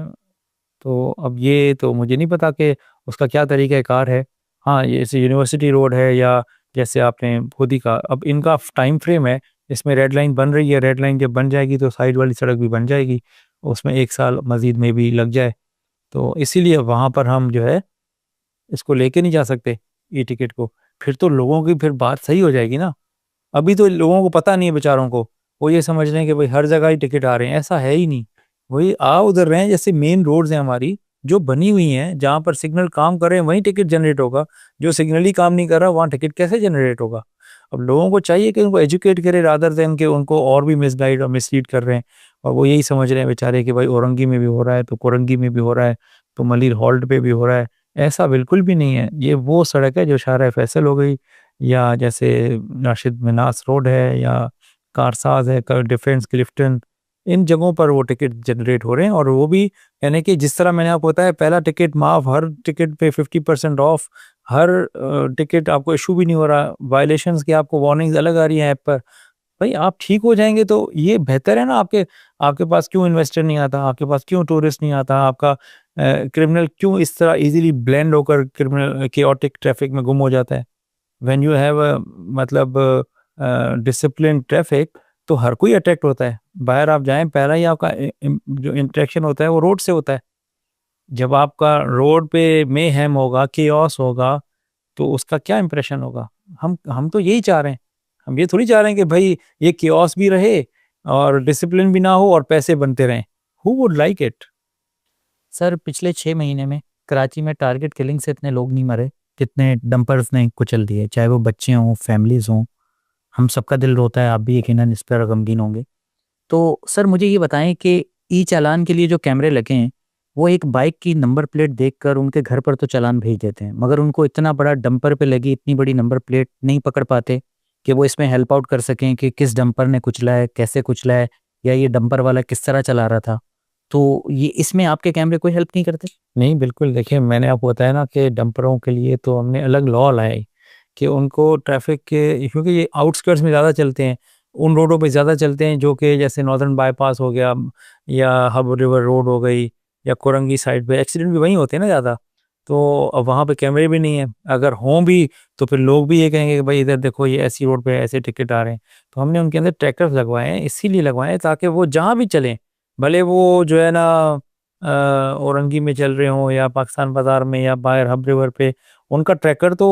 तो अब ये तो मुझे नहीं पता कि उसका क्या तरीक़ाकार है। हाँ, ये जैसे यूनिवर्सिटी रोड है या जैसे आपने खुद ही कहा, अब इनका टाइम फ्रेम है, इसमें रेड लाइन बन रही है, रेड लाइन जब बन जाएगी तो साइड वाली सड़क भी बन जाएगी, उसमें 1 साल मज़ीद में भी लग जाए, तो इसीलिए वहाँ पर हम जो है इसको लेके नहीं जा सकते ई टिकट को, फिर तो लोगों की फिर बात सही हो जाएगी ना। अभी तो लोगों को पता नहीं है बेचारों को, वो ये समझ रहे हैं कि भाई हर जगह ही टिकट आ रहे हैं, ऐसा है ही नहीं। वही आ उधर रहे हैं, जैसे मेन रोड्स हैं हमारी जो बनी हुई हैं, जहाँ पर सिग्नल काम कर रहे हैं वहीं टिकट जनरेट होगा, जो सिग्नल ही काम नहीं कर रहा वहाँ टिकट कैसे जनरेट होगा। अब लोगों को चाहिए कि उनको एजुकेट करे रादर देन कि उनको और भी मिसगाइड और मिसलीड कर रहे हैं, और वो यही समझ रहे हैं बेचारे कि भाई औरंगी में भी हो रहा है तो कोरंगी में भी हो रहा है तो मलिर हॉल्ट पे भी हो रहा है। ऐसा बिल्कुल भी नहीं है, ये वो सड़क है जो शाहरा फैसल हो गई, या जैसे राशिद मिनास रोड है, या कारसाज है, डिफेंस क्लिफ्टन, इन जगहों पर वो टिकट जनरेट हो रहे हैं, और वो भी यानी कि जिस तरह मैंने आपको बताया, पहला टिकट माफ, हर टिकट पे 50% ऑफ, हर टिकट आपको इशू भी नहीं हो रहा, वायलेशंस की आपको वार्निंग्स अलग आ रही हैं ऐप पर। भाई आप ठीक हो जाएंगे तो ये बेहतर है ना, आपके आपके पास क्यों इन्वेस्टर नहीं आता, आपके पास क्यों टूरिस्ट नहीं आता, आपका क्रिमिनल क्यों इस तरह इजीली ब्लेंड होकर क्रिमिनल केओटिक ट्रैफिक में गुम हो जाता है। व्हेन यू हैव मतलब डिसिप्लिन ट्रैफिक तो हर कोई अट्रैक्ट होता है, बाहर आप जाएं पहला ही आपका जो इंटरेक्शन होता है वो रोड से होता है, जब आपका रोड पे मेहम होगा, केओस होगा, तो उसका क्या इंप्रेशन होगा? हम तो यही चाह रहे हैं। हम ये थोड़ी चाह रहे हैं कि भाई ये केओस भी रहे और डिसिप्लिन भी ना हो और पैसे बनते रहें। Who would like it? Sir पिछले 6 महीने में कराची में टारगेट किलिंग से इतने लोग नहीं मरे जितने डंपर्स ने कुचल दिए, चाहे वो बच्चे हों, फैमिलीज हों। हम सबका दिल रोता है, आप भी यकीनन इस पर गमगीन होंगे। तो सर मुझे ये बताएं कि ई चालान के लिए जो कैमरे लगे हैं वो एक बाइक की नंबर प्लेट देखकर उनके घर पर तो चालान भेज देते हैं, मगर उनको इतना बड़ा डंपर पे लगी इतनी बड़ी नंबर प्लेट नहीं पकड़ पाते कि वो इसमें हेल्प आउट कर सकें कि किस डंपर ने कुचला है, कैसे कुचला है, या ये डंपर वाला किस तरह चला रहा था। तो ये इसमें आपके कैमरे कोई हेल्प नहीं करते? नहीं, बिल्कुल। देखिए, मैंने आपको बताया ना कि डंपरों के लिए तो हमने अलग लॉ लाए कि उनको ट्रैफिक के, क्योंकि ये आउटस्कर्ट्स में ज़्यादा चलते हैं, उन रोडों पे ज़्यादा चलते हैं जो कि जैसे नॉर्दर्न बाईपास हो गया या हब रिवर रोड हो गई या कोरंगी साइड पे एक्सीडेंट भी वहीं होते हैं ना ज़्यादा। तो अब वहाँ पे कैमरे भी नहीं है, अगर हों भी तो फिर लोग भी ये कहेंगे कि भाई इधर देखो ये ऐसी रोड पे ऐसे टिकट आ रहे हैं। तो हमने उनके अंदर ट्रैकर्स लगवाए हैं, इसीलिए लगवाए हैं ताकि वो जहाँ भी चलें, भले वो जो है ना औरंगी में चल रहे हों या पाकिस्तान बाज़ार में या बाहर हब रिवर पे, उनका ट्रैकर तो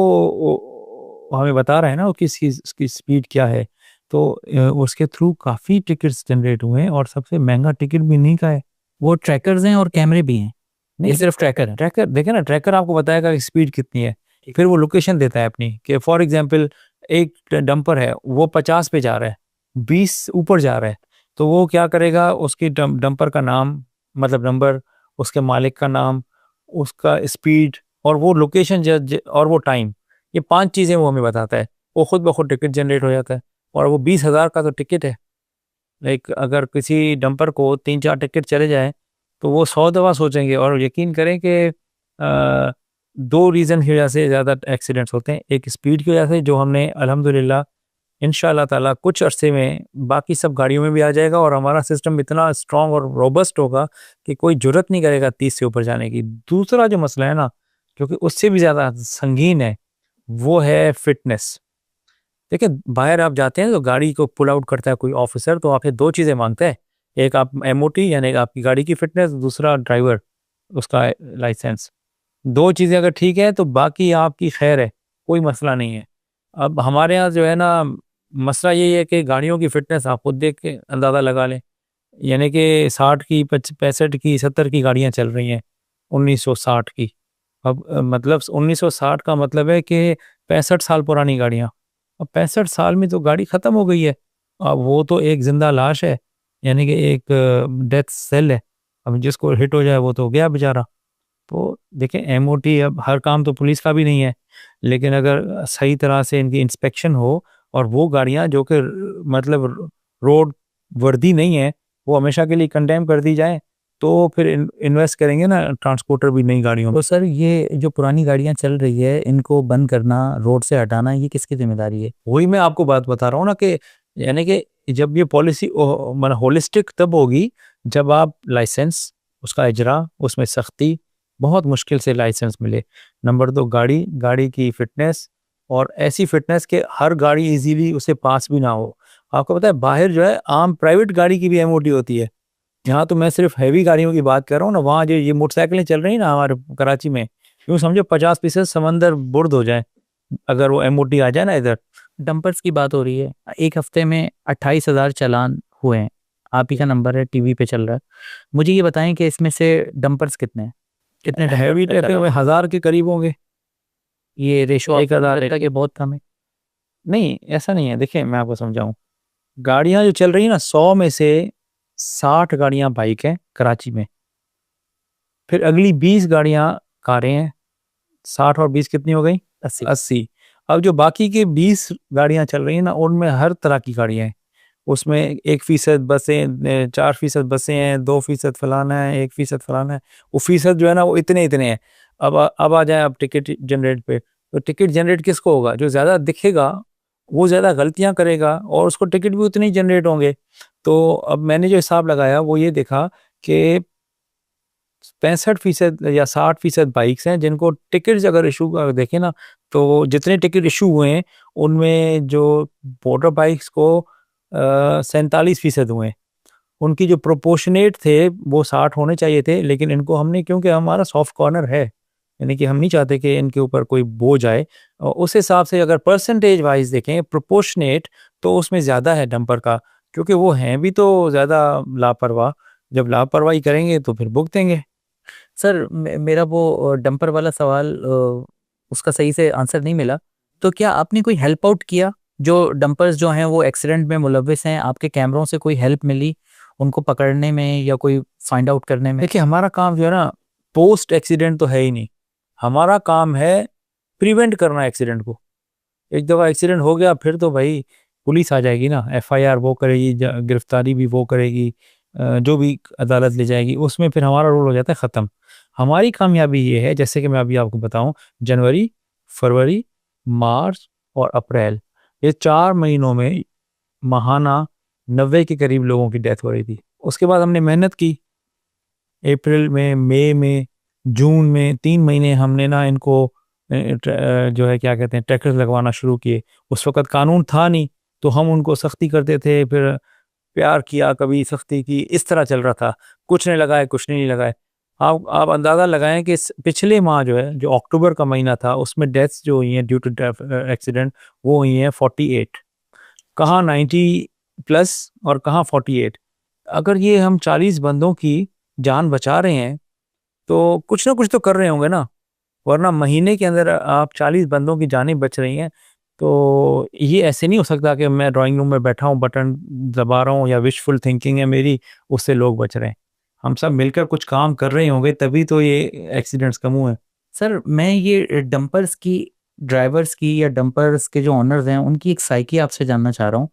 हमें बता रहा है ना वो किस चीज़ उसकी स्पीड क्या है। तो उसके थ्रू काफ़ी टिकट्स जनरेट हुए हैं और सबसे महंगा टिकट भी इन्हीं का है। वो ट्रैकर्स हैं और कैमरे भी हैं? नहीं, ये सिर्फ ट्रैकर है? ट्रैकर देखे ना, ट्रैकर आपको बताएगा कि स्पीड कितनी है, फिर वो लोकेशन देता है अपनी कि फॉर एग्जांपल एक डंपर है वो 50 पे जा रहा है, 20 ऊपर जा रहा है, तो वो क्या करेगा, उसकी डंपर का नाम, मतलब नंबर, उसके मालिक का नाम, उसका स्पीड और वो लोकेशन और वो टाइम, ये 5 चीज़ें वो हमें बताता है। वो खुद ब खुद टिकट जनरेट हो जाता है और वो 20,000 का तो टिकट है। लाइक अगर किसी डंपर को 3-4 टिकट चले जाए तो वो 100 दफ़ा सोचेंगे। और यकीन करें कि 2 रीज़न की वजह से ज़्यादा एक्सीडेंट्स होते हैं। एक स्पीड की वजह से, जो हमने अल्हम्दुलिल्लाह इंशाअल्लाह ताला कुछ अरसे में बाकी सब गाड़ियों में भी आ जाएगा और हमारा सिस्टम इतना स्ट्रॉन्ग और रोबस्ट होगा कि कोई जुर्रत नहीं करेगा 30 से ऊपर जाने की। दूसरा जो मसला है ना, जो कि उससे भी ज़्यादा संगीन है, वो है फिटनेस। देखिए, बाहर आप जाते हैं तो गाड़ी को पुल आउट करता है कोई ऑफिसर, तो आपसे 2 चीज़ें माँगता है। एक आप एमओटी यानी आपकी गाड़ी की फिटनेस, दूसरा ड्राइवर उसका लाइसेंस। 2 चीज़ें अगर ठीक है तो बाकी आपकी खैर है, कोई मसला नहीं है। अब हमारे यहाँ जो है ना, मसला यही है कि गाड़ियों की फिटनेस आप खुद देख के अंदाज़ा लगा लें। यानी कि 60 की 65 की 70 की गाड़ियाँ चल रही हैं, 1960 की। अब मतलब 1960 का मतलब है कि 65 साल पुरानी गाड़ियाँ। अब 65 साल में तो गाड़ी ख़त्म हो गई है। अब वो तो एक ज़िंदा लाश है, यानी कि एक डेथ सेल है। अब जिसको हिट हो जाए वो तो गया बेचारा। तो देखें, एमओटी अब हर काम तो पुलिस का भी नहीं है, लेकिन अगर सही तरह से इनकी इंस्पेक्शन हो और वो गाड़ियाँ जो कि मतलब रोड वर्दी नहीं है, वो हमेशा के लिए कंडेम कर दी जाए, तो फिर इन्वेस्ट करेंगे ना ट्रांसपोर्टर भी नई गाड़ियों में। तो सर ये जो पुरानी गाड़ियां चल रही है इनको बंद करना, रोड से हटाना, ये किसकी जिम्मेदारी है? वही मैं आपको बात बता रहा हूँ ना कि यानी कि जब ये पॉलिसी मतलब होलिस्टिक तब होगी जब आप लाइसेंस, उसका इजरा, उसमें सख्ती, बहुत मुश्किल से लाइसेंस मिले। नंबर 2, गाड़ी की फिटनेस, और ऐसी फिटनेस कि हर गाड़ी इजीली उसे पास भी ना हो। आपको पता है बाहर जो है आम प्राइवेट गाड़ी की भी एमओटी होती है। यहाँ तो मैं सिर्फ हैवी गाड़ियों की बात कर रहा हूँ ना, वहाँ जो ये मोटरसाइकिलें चल रही है ना हमारे कराची में, यूँ समझो 50% समंदर बुर्द हो जाए अगर वो एमओटी आ जाए ना इधर। डंपर्स की बात हो रही है, एक हफ्ते में 28,000 चालान हुए हैं। आप ही का नंबर है, टीवी पे चल रहा है। मुझे ये बताएं कि इसमें से डंपर्स कितने हैं? कितने हैवी ट्रैफिक में 1000 के करीब होंगे। ये रेशो 1000 आपका के बहुत कम है। नहीं, ऐसा नहीं है। देखिए, मैं आपको समझाऊं, गाड़ियां जो चल रही है ना, 100 में से 60 गाड़ियां बाइक हैं कराची में, फिर अगली 20 गाड़ियां कारें हैं। 60 और 20 कितनी हो गई? 80। 80। अब जो बाकी के 20 गाड़ियां चल रही हैं ना, उनमें हर तरह की गाड़ियां हैं। उसमें 1% बसें, 4% बसें हैं, 2% फलाना है, 1% फलाना है। वो फीसद जो है ना वो इतने इतने हैं। अब आ जाए आप टिकट जनरेट पे, तो टिकट जनरेट किसको होगा? जो ज़्यादा दिखेगा वो ज़्यादा गलतियां करेगा और उसको टिकट भी उतने ही जनरेट होंगे। तो अब मैंने जो हिसाब लगाया वो ये देखा कि 65% या 60% बाइक्स हैं जिनको टिकट अगर इशू देखें ना, तो जितने टिकट इशू हुए हैं उनमें जो मोटर बाइक्स को 47% हुए हैं उनकी जो प्रोपोर्शनेट थे वो 60 होने चाहिए थे, लेकिन इनको हमने, क्योंकि हमारा सॉफ्ट कॉर्नर है, यानी कि हम नहीं चाहते कि इनके ऊपर कोई बोझ आए, और उस हिसाब से अगर परसेंटेज वाइज देखें प्रोपोर्शनेट, तो उसमें ज़्यादा है डंपर का, क्योंकि वो हैं भी तो ज़्यादा लापरवाह। जब लापरवाही करेंगे तो फिर भुगतेंगे। सर मेरा वो डंपर वाला सवाल उसका सही से आंसर नहीं मिला। तो क्या आपने कोई हेल्प आउट किया? जो डंपर्स जो हैं वो एक्सीडेंट में मुलविस हैं, आपके कैमरों से कोई हेल्प मिली उनको पकड़ने में या कोई फाइंड आउट करने में? देखिए, हमारा काम जो है ना, पोस्ट एक्सीडेंट तो है ही नहीं। हमारा काम है प्रिवेंट करना एक्सीडेंट को। एक दफ़ा एक्सीडेंट हो गया फिर तो भाई पुलिस आ जाएगी ना, एफआईआर वो करेगी, गिरफ्तारी भी वो करेगी, जो भी अदालत ले जाएगी, उसमें फिर हमारा रोल हो जाता है ख़त्म। हमारी कामयाबी ये है, जैसे कि मैं अभी आपको बताऊं, जनवरी, फरवरी, मार्च और अप्रैल, ये 4 महीनों में माहाना 90 के करीब लोगों की डेथ हो रही थी। उसके बाद हमने मेहनत की, अप्रैल में, मई में, जून में, 3 महीने हमने ना इनको जो है क्या कहते हैं, ट्रैक्टर लगवाना शुरू किए। उस वक़्त कानून था नहीं, तो हम उनको सख्ती करते थे, फिर प्यार किया, कभी सख्ती की, इस तरह चल रहा था। कुछ ने लगाए, कुछ ने नहीं लगाए। आप अंदाज़ा लगाएं कि पिछले माह जो है, जो अक्टूबर का महीना था, उसमें डेथ्स जो हुई हैं ड्यू टू एक्सीडेंट, वो हुई हैं 48। कहाँ 90 प्लस और कहाँ 48। अगर ये हम 40 बंदों की जान बचा रहे हैं तो कुछ ना कुछ तो कर रहे होंगे ना, वरना महीने के अंदर आप 40 बंदों की जानें बच रही हैं, तो ये ऐसे नहीं हो सकता कि मैं ड्राइंग रूम में बैठा हूँ, बटन दबा रहा हूँ, या विशफुल थिंकिंग है मेरी, उससे लोग बच रहे हैं। हम सब मिलकर कुछ काम कर रहे होंगे, तभी तो ये एक्सीडेंट्स कम हुए हैं। सर मैं ये डंपर्स की ड्राइवर्स की या डंपर्स के जो ओनर्स हैं उनकी एक साइकी आपसे जानना चाह रहा हूँ।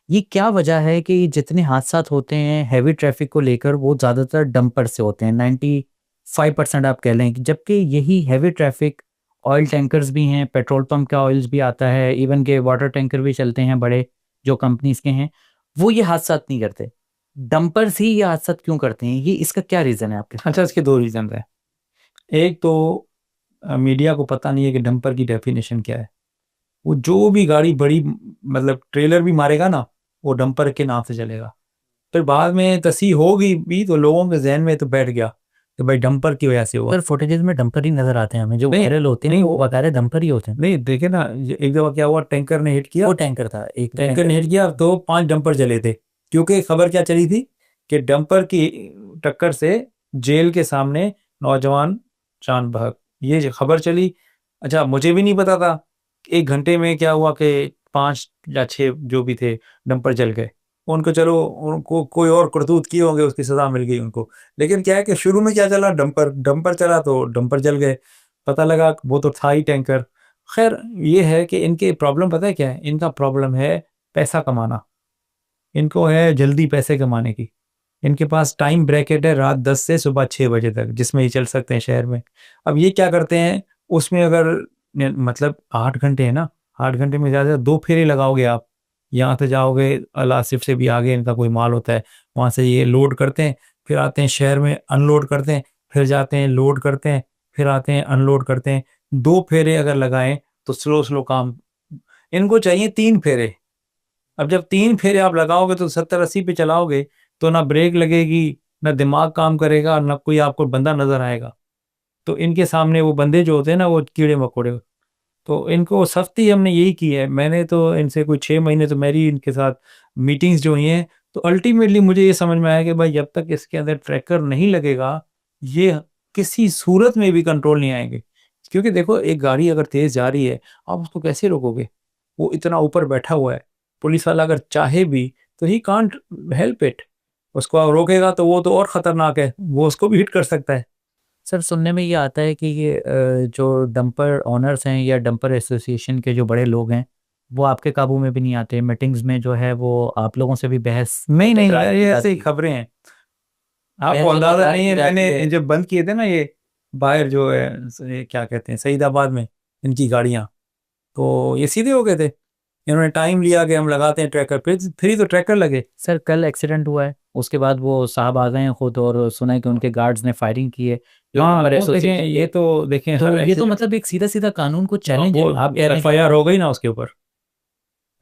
ये क्या वजह है कि जितने हादसा होते हैं हैवी ट्रैफिक को लेकर वो ज़्यादातर डंपर से होते हैं, 95% आप कह लें, जबकि यही हैवी ट्रैफिक ऑयल टैंकर्स भी हैं, पेट्रोल पंप का ऑयल्स भी आता है, इवन के वाटर टैंकर भी चलते हैं बड़े जो कंपनीज के हैं, वो ये हादसा नहीं करते। डंपर्स ही ये हादसा क्यों करते हैं? ये इसका क्या रीज़न है आपके? अच्छा, इसके 2 रीज़न है। एक तो मीडिया को पता नहीं है कि डंपर की डेफिनेशन क्या है। वो जो भी गाड़ी बड़ी, मतलब ट्रेलर भी मारेगा ना, वो डंपर के नाम से चलेगा। फिर बाद में तस्हीह होगी भी, तो लोगों के जहन में तो बैठ गया कि भाई डंपर की वजह से हुआ। सर फुटेजेस में डंपर ही नजर आते हैं हमें, जो नहीं, वायरल होते हैं नहीं, वो बता रहे डंपर ही होते हैं। नहीं, देखे ना, एक दफा क्या हुआ, टैंकर ने हिट किया, वो टैंकर था, एक टैंकर ने हिट किया तो 5 डंपर जले थे। क्योंकि खबर क्या चली थी कि डंपर की टक्कर से जेल के सामने नौजवान जान बहक, ये खबर चली। अच्छा, मुझे भी नहीं पता था। 1 घंटे में क्या हुआ कि 5 या 6 जो भी थे डंपर जल गए। उनको, चलो उनको कोई और करतूत किए होंगे, उसकी सजा मिल गई उनको। लेकिन क्या है कि शुरू में क्या चला, डंपर डंपर चला तो डंपर जल गए। पता लगा वो तो था ही टैंकर। खैर, ये है कि इनके प्रॉब्लम पता है क्या है, इनका प्रॉब्लम है पैसा कमाना। इनको है जल्दी पैसे कमाने की। इनके पास टाइम ब्रैकेट है रात 10 से सुबह 6 बजे तक, जिसमें ये चल सकते हैं शहर में। अब ये क्या करते हैं, उसमें अगर मतलब 8 घंटे है ना, 8 घंटे में ज़्यादा 2 फेरे लगाओगे आप। यहाँ से जाओगे, अलासिफ से भी आगे इनका कोई माल होता है, वहाँ से ये लोड करते हैं, फिर आते हैं शहर में अनलोड करते हैं, फिर जाते हैं लोड करते हैं, फिर आते हैं अनलोड करते हैं। 2 फेरे अगर लगाएं तो स्लो स्लो काम। इनको चाहिए 3 फेरे। अब जब 3 फेरे आप लगाओगे तो 70-80 पे चलाओगे, तो ना ब्रेक लगेगी, ना दिमाग काम करेगा, ना कोई आपको बंदा नजर आएगा। तो इनके सामने वो बंदे जो होते हैं ना, वो कीड़े मकोड़े। तो इनको सख्ती हमने यही की है। मैंने तो इनसे कोई 6 महीने तो मेरी इनके साथ मीटिंग्स जो हुई हैं, तो अल्टीमेटली मुझे ये समझ में आया कि भाई जब तक इसके अंदर ट्रैकर नहीं लगेगा, ये किसी सूरत में भी कंट्रोल नहीं आएंगे। क्योंकि देखो, एक गाड़ी अगर तेज जा रही है, आप उसको कैसे रोकोगे? वो इतना ऊपर बैठा हुआ है, पुलिस वाला अगर चाहे भी तो ही कांट हेल्प इट। उसको आप रोकेगा तो वो तो और खतरनाक है, वो उसको भी हिट कर सकता है। सर सुनने में ये आता है कि ये जो डंपर ओनर्स हैं या डंपर एसोसिएशन के जो बड़े लोग हैं वो आपके काबू में भी नहीं आते, मीटिंग्स में जो है वो आप लोगों से भी बहस नहीं, नहीं, टकरार ये की ऐसे ही जाती है। खबरें हैं। आपको बहस अंदाजा टकरार नहीं की है, जाती है। मैंने जब बंद किए थे ना ये बाहर जो है, ये क्या कहते हैं, सईदाबाद में, इनकी गाड़ियां, तो ये सीधे हो गए थे। इन्होंने टाइम लिया कि हम लगाते हैं ट्रैकर, फिर ही तो ट्रैकर लगे। सर कल एक्सीडेंट हुआ है, उसके बाद वो साहब आ गए हैं खुद और सुना है कि उनके गार्ड्स ने फायरिंग की है जो हाँ, हमारे वो देखें, एसोसिएशन ये के। तो देखें, तो हर ये तो accident- मतलब एक सीधा सीधा कानून को चैलेंज है, वो आप कह रहे हैं कि एफआईआर हो गई ना उसके ऊपर।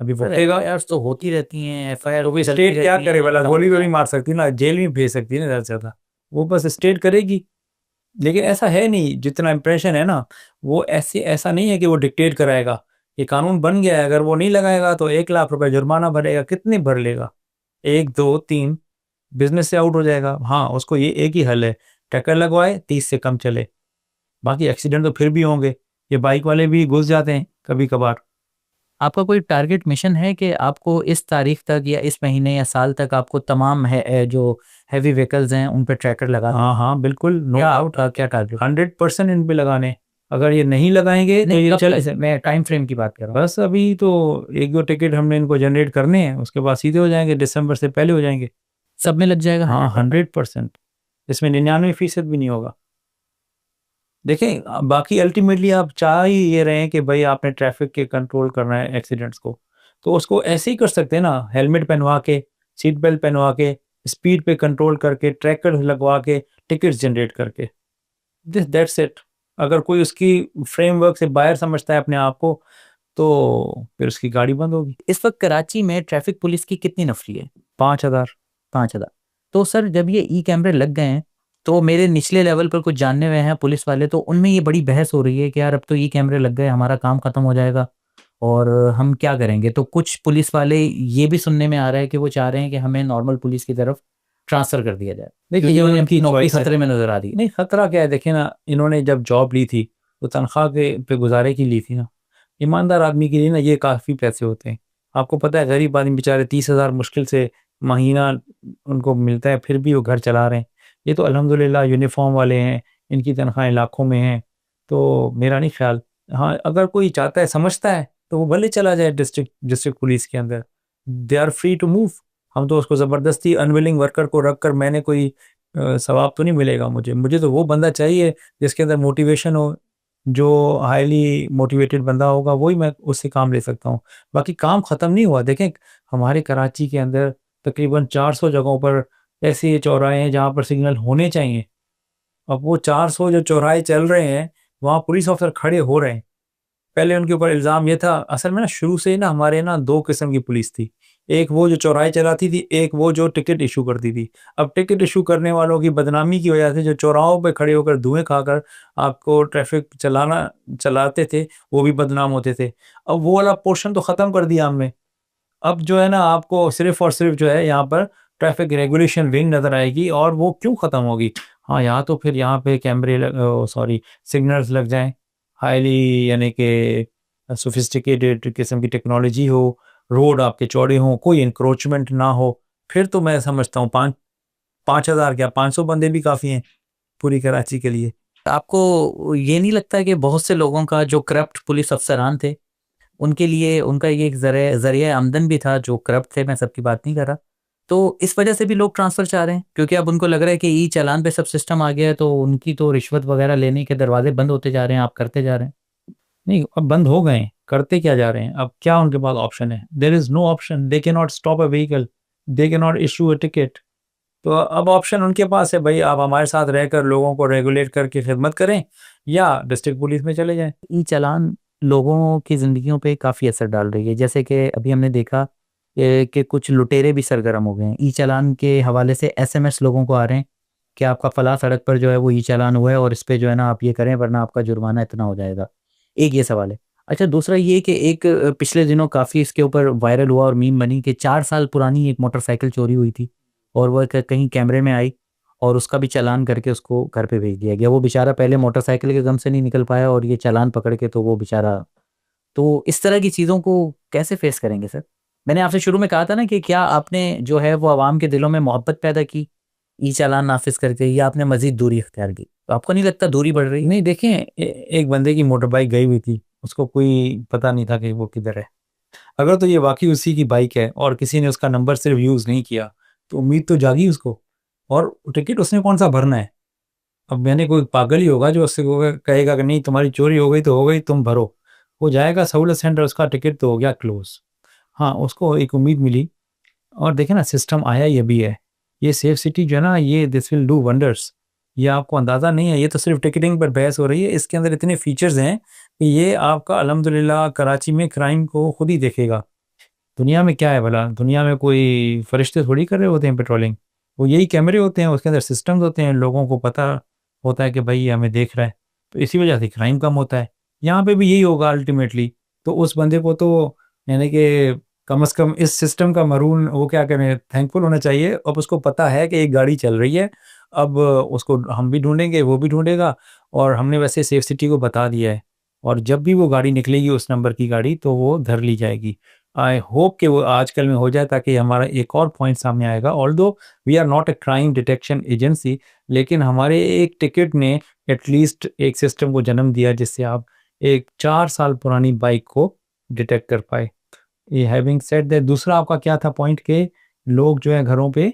अभी सर भुगतेगा। एफआईआर तो होती रहती हैं, एफआईआर तो भी स्टेट क्या करे भला, गोली गोली मार सकती है ना, जेल में भेज सकती है ना ज़्यादा से ज़्यादा, वो बस स्टेट करेगी। लेकिन ऐसा है नहीं, जितना इम्प्रेशन है ना, वो ऐसा नहीं है कि वो डिक्टेट कराएगा। ये कानून बन गया है, अगर वो नहीं लगाएगा तो 1 लाख रुपए जुर्माना भरेगा। कितने भर लेगा? 1 2 3, बिजनेस से आउट हो जाएगा। हाँ, उसको ये एक ही हल है, टक्कर लगवाए, 30 से कम चले। बाकी एक्सीडेंट तो फिर भी होंगे, ये बाइक वाले भी घुस जाते हैं कभी कभार। आपका कोई टारगेट मिशन है कि आपको इस तारीख तक या इस महीने या साल तक आपको तमाम है जो हैवी व्हीकल्स हैं उन पे ट्रैकर लगा हाँ हाँ बिल्कुल, नो क्या डाउट, आपका क्या टारगेट? 100% इन पे लगाने। अगर ये नहीं लगाएंगे तो नहीं ये कब चल, तक है? मैं टाइम फ्रेम की बात कर रहा हूँ। बस अभी तो 1 2 टिकट हमने इनको जनरेट करने हैं, उसके बाद सीधे हो जाएंगे, दिसंबर से पहले हो जाएंगे। सब में लग जाएगा? हाँ 100%, इसमें 99% भी नहीं होगा। देखें, बाकी अल्टीमेटली आप चाह ही ये रहे हैं कि भाई आपने ट्रैफिक के कंट्रोल करना है एक्सीडेंट्स को, तो उसको ऐसे ही कर सकते हैं ना, हेलमेट पहनवा के, सीट बेल्ट पहनवा के, स्पीड पे कंट्रोल करके, ट्रैकर लगवा के, टिकट्स जनरेट करके, दिस दैट्स इट। अगर कोई उसकी फ्रेमवर्क से बाहर समझता है अपने आप को, तो फिर उसकी गाड़ी बंद होगी। इस वक्त कराची में ट्रैफिक पुलिस की कितनी नफरी है? 5,000। 5,000। तो सर जब ये ई कैमरे लग गए हैं, तो मेरे निचले लेवल पर कुछ जानने हुए हैं पुलिस वाले, तो उनमें ये बड़ी बहस हो रही है कि यार अब तो ई कैमरे लग गए, हमारा काम खत्म हो जाएगा और हम क्या करेंगे। तो कुछ पुलिस वाले ये भी सुनने में आ रहा है कि वो चाह रहे हैं कि हमें नॉर्मल पुलिस की तरफ ट्रांसफर कर दिया जाए, देखिए, क्योंकि ये उन्हें उनकी अपनी नौकरी चॉइस है। खतरे में नजर आ रही है। नहीं, खतरा क्या है, देखिए ना, इन्होंने जब जॉब ली थी तो तनख्वाह के पे गुजारे की ली थी ना। ईमानदार आदमी के लिए ना ये काफ़ी पैसे होते हैं। आपको पता है, गरीब आदमी बेचारे 30,000 मुश्किल से महीना उनको मिलता है, फिर भी वो घर चला रहे हैं। ये तो अल्हम्दुलिल्लाह यूनिफॉर्म वाले हैं, इनकी तनख्वाहें लाखों में हैं। तो मेरा नहीं ख्याल, हाँ अगर कोई चाहता है, समझता है, तो वो भले चला जाए डिस्ट्रिक्ट डिस्ट्रिक्ट पुलिस के अंदर, they are free to move. हम तो उसको ज़बरदस्ती अनविलिंग वर्कर को रख कर, मैंने कोई सवाब तो नहीं मिलेगा मुझे। मुझे तो वो बंदा चाहिए जिसके अंदर मोटिवेशन हो, जो हाईली मोटिवेटेड बंदा होगा, वही मैं उससे काम ले सकता हूँ। बाकी काम ख़त्म नहीं हुआ। देखें, हमारे कराची के अंदर तकरीबन 400 जगहों पर ऐसे चौराहे हैं जहाँ पर सिग्नल होने चाहिए। अब वो 400 जो चौराहे चल रहे हैं, वहाँ पुलिस ऑफिसर खड़े हो रहे हैं। पहले उनके ऊपर इल्ज़ाम ये था, असल में ना शुरू से ही ना हमारे ना 2 किस्म की पुलिस थी। एक वो जो चौराहे चलाती थी, एक वो जो टिकट इशू करती थी। अब टिकट इशू करने वालों की बदनामी की वजह से जो चौराहों पे खड़े होकर धुएँ खाकर आपको ट्रैफिक चलाते थे, वो भी बदनाम होते थे। अब वो वाला पोर्शन तो ख़त्म कर दिया हमने। अब जो है ना, आपको सिर्फ़ और सिर्फ़ जो है यहाँ पर ट्रैफिक रेगुलेशन विंग नज़र आएगी। और वो क्यों ख़त्म होगी? हाँ, या तो फिर यहाँ पे कैमरे सॉरी, सिग्नल्स लग जाएँ, हाईली यानी कि सोफिस्टिकेटेड किस्म की टेक्नोलॉजी हो, रोड आपके चौड़े हों, कोई एनक्रोचमेंट ना हो। फिर तो मैं समझता हूँ 5,000 क्या, 500 बंदे भी काफ़ी हैं पूरी कराची के लिए। आपको ये नहीं लगता कि बहुत से लोगों का जो करप्ट पुलिस अफसरान थे, उनके लिए उनका ये एक जरिया आमदन भी था जो करप्ट थे, मैं सबकी बात नहीं कर रहा, तो इस वजह से भी लोग ट्रांसफर चाह रहे हैं क्योंकि अब उनको लग रहा है कि ई चालान पे सब सिस्टम आ गया है, तो उनकी तो रिश्वत वगैरह लेने के दरवाजे बंद होते जा रहे हैं, आप करते जा रहे हैं। नहीं, अब बंद हो गए हैं, करते क्या जा रहे हैं? अब क्या उनके पास ऑप्शन है? There is no option, they can not stop a vehicle, they can not issue a ticket. तो अब ऑप्शन उनके पास है, भाई आप हमारे साथ रहकर लोगों को रेगुलेट करके खिदमत करें, या डिस्ट्रिक्ट पुलिस में चले जाएं। ई चालान लोगों की ज़िंदगियों पे काफ़ी असर डाल रही है, जैसे कि अभी हमने देखा कि कुछ लुटेरे भी सरगर्म हो गए हैं। ई चालान के हवाले से एसएमएस लोगों को आ रहे हैं कि आपका फला सड़क पर जो है वो ई चालान हुआ है और इस पे जो है ना आप ये करें वरना आपका जुर्माना इतना हो जाएगा। एक ये सवाल है। अच्छा, दूसरा ये कि एक पिछले दिनों काफ़ी इसके ऊपर वायरल हुआ और मीम बनी कि 4 साल पुरानी एक मोटरसाइकिल चोरी हुई थी और वह कहीं कैमरे में आई और उसका भी चालान करके उसको घर पे भेज दिया गया। वो बेचारा पहले मोटरसाइकिल के गम से नहीं निकल पाया और ये चालान पकड़ के तो वो बेचारा। तो इस तरह की चीज़ों को कैसे फेस करेंगे सर? मैंने आपसे शुरू में कहा था ना कि क्या आपने जो है वो आवाम के दिलों में मोहब्बत पैदा की ई चालान नाफिज करके, या आपने मजीद दूरी इख्तियार की? तो आपको नहीं लगता दूरी बढ़ रही है? नहीं, देखें, एक बंदे की मोटर बाइक गई हुई थी, उसको कोई पता नहीं था कि वो किधर है। अगर तो ये वाकई उसी की बाइक है और किसी ने उसका नंबर सिर्फ यूज़ नहीं किया, तो उम्मीद तो जागी उसको। और टिकट उसने कौन सा भरना है? अब मैंने, कोई पागल ही होगा जो उससे कहेगा कि नहीं तुम्हारी चोरी हो गई तो हो गई, तुम भरो। वो जाएगा सहूलत सेंटर, उसका टिकट तो हो गया क्लोज। हाँ, उसको एक उम्मीद मिली। और देखें ना, सिस्टम आया ये भी है, ये सेफ सिटी जो है ना, ये दिस विल डू वंडर्स। ये आपको अंदाज़ा नहीं है, ये तो सिर्फ टिकटिंग पर बहस हो रही है, इसके अंदर इतने फीचर्स हैं कि ये आपका अल्हम्दुलिल्लाह कराची में क्राइम को खुद ही देखेगा। दुनिया में क्या है भला, दुनिया में कोई फरिश्ते थोड़ी कर रहे होते हैं पेट्रोलिंग, वो यही कैमरे होते हैं, उसके अंदर सिस्टम्स होते हैं, लोगों को पता होता है कि भाई ये हमें देख रहा है, तो इसी वजह से क्राइम कम होता है। यहाँ पे भी यही होगा अल्टीमेटली। तो उस बंदे को तो यानी कि कम से कम इस सिस्टम का मरून वो क्या करें, थैंकफुल होना चाहिए। अब उसको पता है कि एक गाड़ी चल रही है, अब उसको हम भी ढूंढेंगे, वो भी ढूंढेगा, और हमने वैसे सेफ सिटी को बता दिया है, और जब भी वो गाड़ी निकलेगी उस नंबर की गाड़ी, तो वो धर ली जाएगी। आई होप कि वो आजकल में हो जाए, ताकि हमारा एक और पॉइंट सामने आएगा। Although we are not a crime detection agency, लेकिन हमारे एक टिकट ने एटलीस्ट एक सिस्टम को जन्म दिया जिससे आप एक 4 साल पुरानी बाइक को डिटेक्ट कर पाए। ये हैविंग सेड दैट, दूसरा आपका क्या था पॉइंट, के लोग जो है घरों पे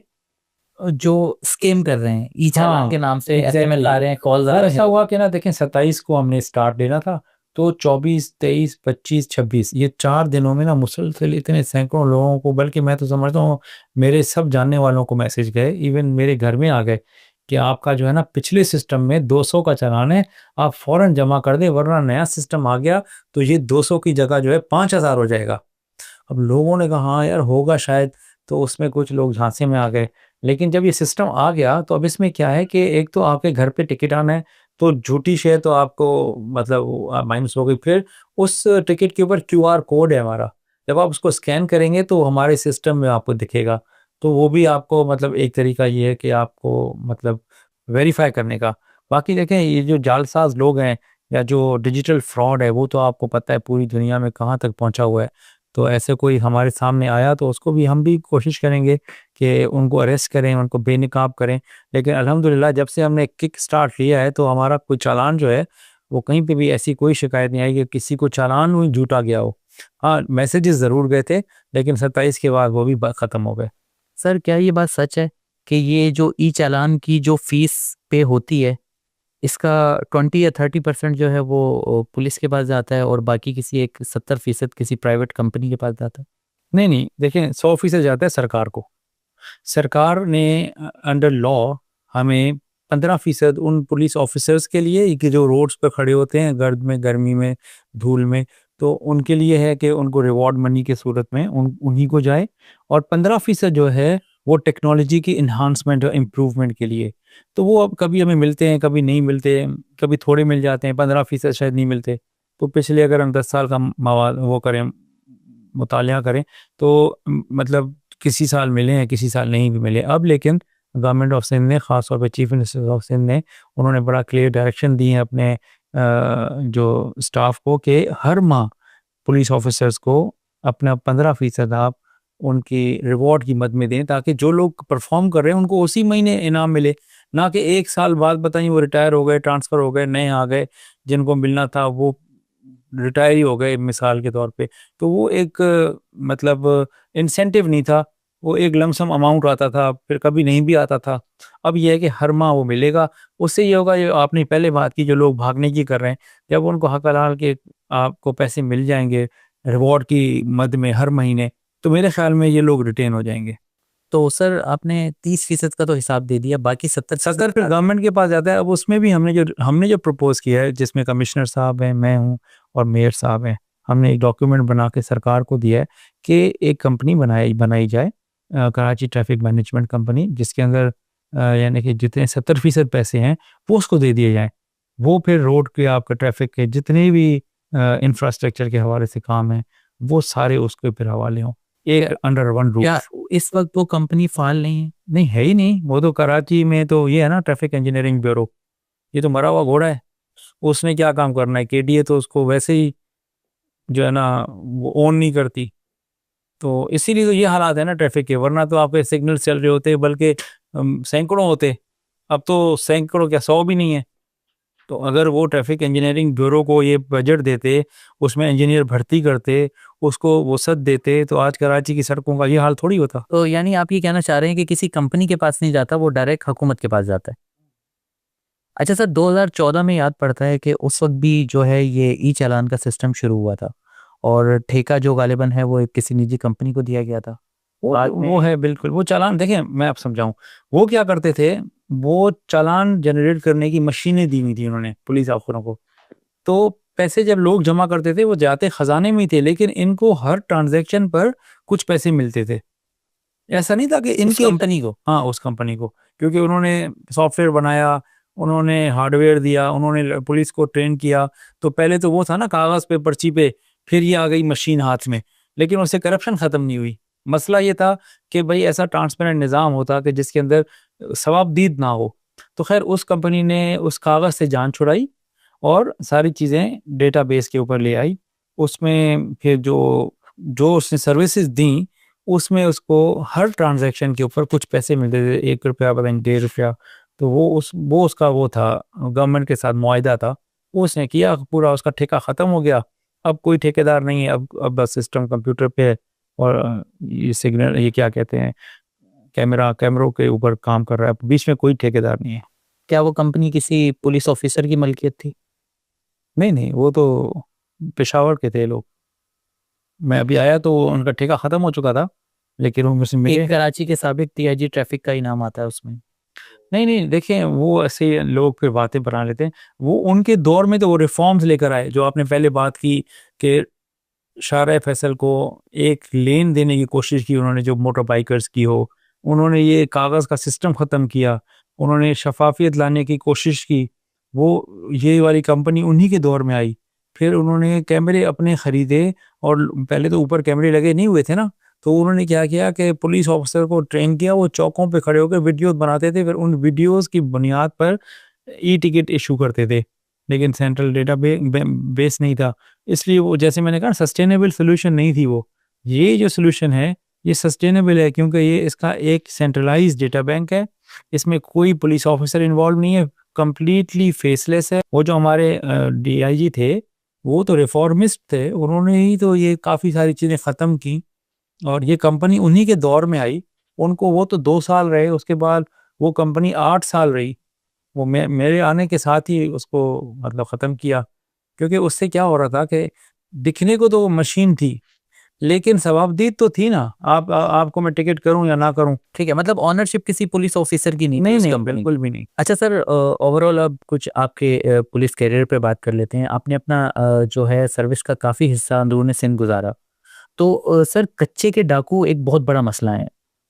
जो स्कैम कर रहे हैं, ई चालान हाँ के नाम से एग्जैक्टली एसएमएस आ रहे हैं, कॉल आ सर। रहे ऐसा हैं। हुआ कि ना देखें, 27 को हमने स्टार्ट देना था, तो 24, 23, 25, 26 ये 4 दिनों में ना मुसलसल इतने सैकड़ों लोगों को, बल्कि मैं तो समझता हूँ मेरे सब जानने वालों को मैसेज गए, इवन मेरे घर में आ गए कि आपका जो है ना पिछले सिस्टम में 200 का चालान है, आप फौरन जमा कर दें, वरना नया सिस्टम आ गया तो ये 200 की जगह जो है 5,000 हो जाएगा। अब लोगों ने कहा हाँ यार होगा शायद, तो उसमें कुछ लोग झांसे में आ गए। लेकिन जब ये सिस्टम आ गया तो अब इसमें क्या है कि एक तो आपके घर पे टिकट आना है, तो झूठी शेयर तो आपको मतलब माइनस हो गई। फिर उस टिकट के ऊपर क्यूआर कोड है हमारा, जब आप उसको स्कैन करेंगे तो हमारे सिस्टम में आपको दिखेगा, तो वो भी आपको मतलब एक तरीका ये है कि आपको मतलब वेरीफाई करने का। बाकी देखें, ये जो जालसाज लोग हैं या जो डिजिटल फ्रॉड है, वो तो आपको पता है पूरी दुनिया में कहाँ तक पहुंचा हुआ है। तो ऐसे कोई हमारे सामने आया तो उसको भी हम भी कोशिश करेंगे कि उनको अरेस्ट करें, उनको बेनकाब करें। लेकिन अल्हम्दुलिल्लाह जब से हमने किक स्टार्ट लिया है, तो हमारा कोई चालान जो है वो कहीं पे भी ऐसी कोई शिकायत नहीं आई कि किसी को चालान हुई झूठा गया हो। हाँ मैसेजेस ज़रूर गए थे, लेकिन 27 के बाद वो भी ख़त्म हो गए। सर क्या ये बात सच है कि ये जो ई चालान की जो फीस पे होती है, इसका 20 या 30% जो है वो पुलिस के पास जाता है और बाकी किसी एक 70% किसी प्राइवेट कंपनी के पास जाता है? नहीं नहीं, देखें 100% जाता है सरकार को। सरकार ने अंडर लॉ हमें 15% उन पुलिस ऑफिसर्स के लिए कि जो रोड्स पर खड़े होते हैं गर्द में, गर्मी में, धूल में, तो उनके लिए है कि उनको रिवॉर्ड मनी के सूरत में उन्हीं को जाए। और 15% जो है वो टेक्नोलॉजी की इन्हांसमेंट और इम्प्रूवमेंट के लिए। तो वो अब कभी हमें मिलते हैं, कभी नहीं मिलते, कभी थोड़े मिल जाते हैं, 15% शायद नहीं मिलते। तो पिछले अगर हम 10 साल का मवाद वो करें, मुतालिया करें, तो मतलब किसी साल मिले हैं, किसी साल नहीं भी मिले। अब लेकिन गवर्नमेंट ऑफ सिंध ने, ख़ास तौर पे चीफ मिनिस्टर ऑफ सिंध ने, उन्होंने बड़ा क्लियर डायरेक्शन दी है अपने जो स्टाफ को, कि हर माह पुलिस ऑफिसर्स को अपना 15% आप उनकी रिवॉर्ड की मद में दें, ताकि जो लोग परफॉर्म कर रहे हैं उनको उसी महीने इनाम मिले, ना कि एक साल बाद बताइए वो रिटायर हो गए, ट्रांसफ़र हो गए, नए आ गए, जिनको मिलना था वो रिटायर ही हो गए मिसाल के तौर पे। तो वो एक मतलब इंसेंटिव नहीं था, वो एक लमसम अमाउंट आता था, फिर कभी नहीं भी आता था। अब ये है कि हर माह वो मिलेगा। उससे ये होगा, जो आपने पहले बात की, जो लोग भागने की कर रहे हैं, जब उनको हक हलाल के आपको पैसे मिल जाएंगे रिवॉर्ड की मद में हर महीने, तो मेरे ख्याल में ये लोग रिटेन हो जाएंगे। तो सर आपने 30% का तो हिसाब दे दिया, बाकी 70% फिर गवर्नमेंट के पास जाता है। अब उसमें भी हमने जो प्रपोज किया है, जिसमें कमिश्नर साहब हैं, मैं हूँ और मेयर साहब हैं, हमने एक डॉक्यूमेंट बना के सरकार को दिया है कि एक कंपनी बनाई जाए, कराची ट्रैफिक मैनेजमेंट कंपनी, जिसके अंदर यानी कि जितने 70% पैसे हैं वो उसको दे दिए जाएं। वो फिर रोड के आपका ट्रैफिक के जितने भी इंफ्रास्ट्रक्चर के हवाले से काम हैं, वो सारे उसके फिर हवाले हों, एक अंडर वन रूफ। क्या इस वक्त वो कंपनी फाल नहीं है? नहीं है ही नहीं, वो तो कराची में तो ये है ना ट्रैफिक इंजीनियरिंग ब्यूरो, ये तो मरा हुआ घोड़ा है। उसने क्या काम करना है, केडीए तो उसको वैसे ही जो है ना वो ओन नहीं करती। तो इसीलिए तो ये हालात है ना ट्रैफिक के, वरना तो आपके सिग्नल चल रहे होते, बल्कि सैकड़ों होते। अब तो सैकड़ों क्या 100 भी नहीं है। तो अगर वो ट्रैफिक इंजीनियरिंग ब्यूरो को ये बजट देते, उसमें इंजीनियर भर्ती करते, उसको वसअत देते, तो आज कराची की सड़कों का ये हाल थोड़ी होता। तो यानी आप ये कहना चाह रहे हैं कि किसी कंपनी के पास नहीं जाता, वो डायरेक्ट हुकूमत के पास जाता है? अच्छा सर, 2014 में याद पड़ता है कि उस वक्त भी जो है ये ई चालान का सिस्टम शुरू हुआ था, और ठेका जो गालिबन है वो किसी निजी कंपनी को दिया गया था। वो है बिल्कुल। वो चालान देखें, मैं आप समझाऊं, वो क्या करते थे, वो चालान जनरेट करने की मशीनें दी हुई थी उन्होंने पुलिस अफसरों को। तो पैसे जब लोग जमा करते थे वो जाते खजाने में ही थे, लेकिन इनको हर ट्रांजैक्शन पर कुछ पैसे मिलते थे। ऐसा नहीं था कि उस इनके कंपनी को? हाँ, उस कंपनी को, क्योंकि उन्होंने सॉफ्टवेयर बनाया, उन्होंने हार्डवेयर दिया, उन्होंने पुलिस को ट्रेन किया। तो पहले तो वो था ना कागज़ पे, पर्ची पे, फिर ये आ गई मशीन हाथ में, लेकिन उससे करप्शन ख़त्म नहीं हुई। मसला ये था कि भाई ऐसा ट्रांसपेरेंट निज़ाम होता कि जिसके अंदर सवाबदीद ना हो। तो खैर उस कंपनी ने उस कागज़ से जान छुड़ाई और सारी चीज़ें डेटाबेस के ऊपर ले आई। उसमें फिर जो जो उसने सर्विसेज दी, उसमें उसको हर ट्रांजैक्शन के ऊपर कुछ पैसे मिलते थे, 1 रुपया, पता नहीं 1.5 रुपया। तो वो उसका वो था, गवर्नमेंट के साथ मुआहिदा था। वो उसने किया, पूरा उसका ठेका ख़त्म हो गया। अब कोई ठेकेदार नहीं है, अब बस सिस्टम कंप्यूटर पे है और ये सिग्नल, ये क्या कहते हैं, कैमरों के ऊपर काम कर रहा है, बीच में कोई ठेकेदार नहीं है। क्या वो कंपनी किसी पुलिस ऑफिसर की मलकियत थी? नहीं, नहीं, वो तो पेशावर के थे लोग। मैं अभी आया तो उनका ठेका ख़त्म हो चुका था, लेकिन वो मुझसे मिले। एक कराची के साबिक डीआईजी ट्रैफिक का इनाम आता है उसमें। नहीं, नहीं, देखें वो ऐसे लोग फिर बातें बना लेते हैं। वो उनके दौर में तो वो रिफॉर्म्स लेकर आए, जो आपने पहले बात की कि शारा फैसल को एक लेन देने की कोशिश की उन्होंने, जो मोटर बाइकर्स की हो। उन्होंने ये कागज़ का सिस्टम ख़त्म किया, उन्होंने शफाफियत लाने की कोशिश की। वो ये वाली कंपनी उन्हीं के दौर में आई। फिर उन्होंने कैमरे अपने ख़रीदे, और पहले तो ऊपर कैमरे लगे नहीं हुए थे ना, तो उन्होंने क्या किया कि पुलिस ऑफिसर को ट्रेन किया, वो चौकों पे खड़े होकर वीडियोस बनाते थे, फिर उन वीडियोस की बुनियाद पर ई टिकट इशू करते थे। लेकिन सेंट्रल डेटा बेस नहीं था, इसलिए वो, जैसे मैंने कहा, सस्टेनेबल सोल्यूशन नहीं थी वो। ये जो सोल्यूशन है ये सस्टेनेबल है, क्योंकि ये इसका एक सेंट्रलाइज्ड डेटा बैंक है, इसमें कोई पुलिस ऑफिसर इन्वॉल्व नहीं है, कंप्लीटली फेसलेस है। वो जो हमारे डीआईजी थे वो तो रिफॉर्मिस्ट थे, उन्होंने ही तो ये काफ़ी सारी चीज़ें ख़त्म की, और ये कंपनी उन्हीं के दौर में आई। उनको वो तो 2 साल रहे, उसके बाद वो कंपनी 8 साल रही। वो मेरे आने के साथ ही उसको मतलब ख़त्म किया, क्योंकि उससे क्या हो रहा था कि दिखने को तो वो मशीन थी, लेकिन सवाबदीद तो थी ना। आपको मैं टिकट करूं या ना करूं। ठीक है, मतलब ऑनरशिप किसी पुलिस ऑफिसर की नहीं थी नहीं, उस नहीं, कंपनी की। बिल्कुल भी नहीं। अच्छा सर, ओवरऑल अब कुछ आपके पुलिस करियर पे बात कर लेते हैं। आपने अपना जो है सर्विस का काफ़ी हिस्सा अंदरूनी सिंध गुजारा। तो सर, कच्चे के डाकू एक बहुत बड़ा मसला है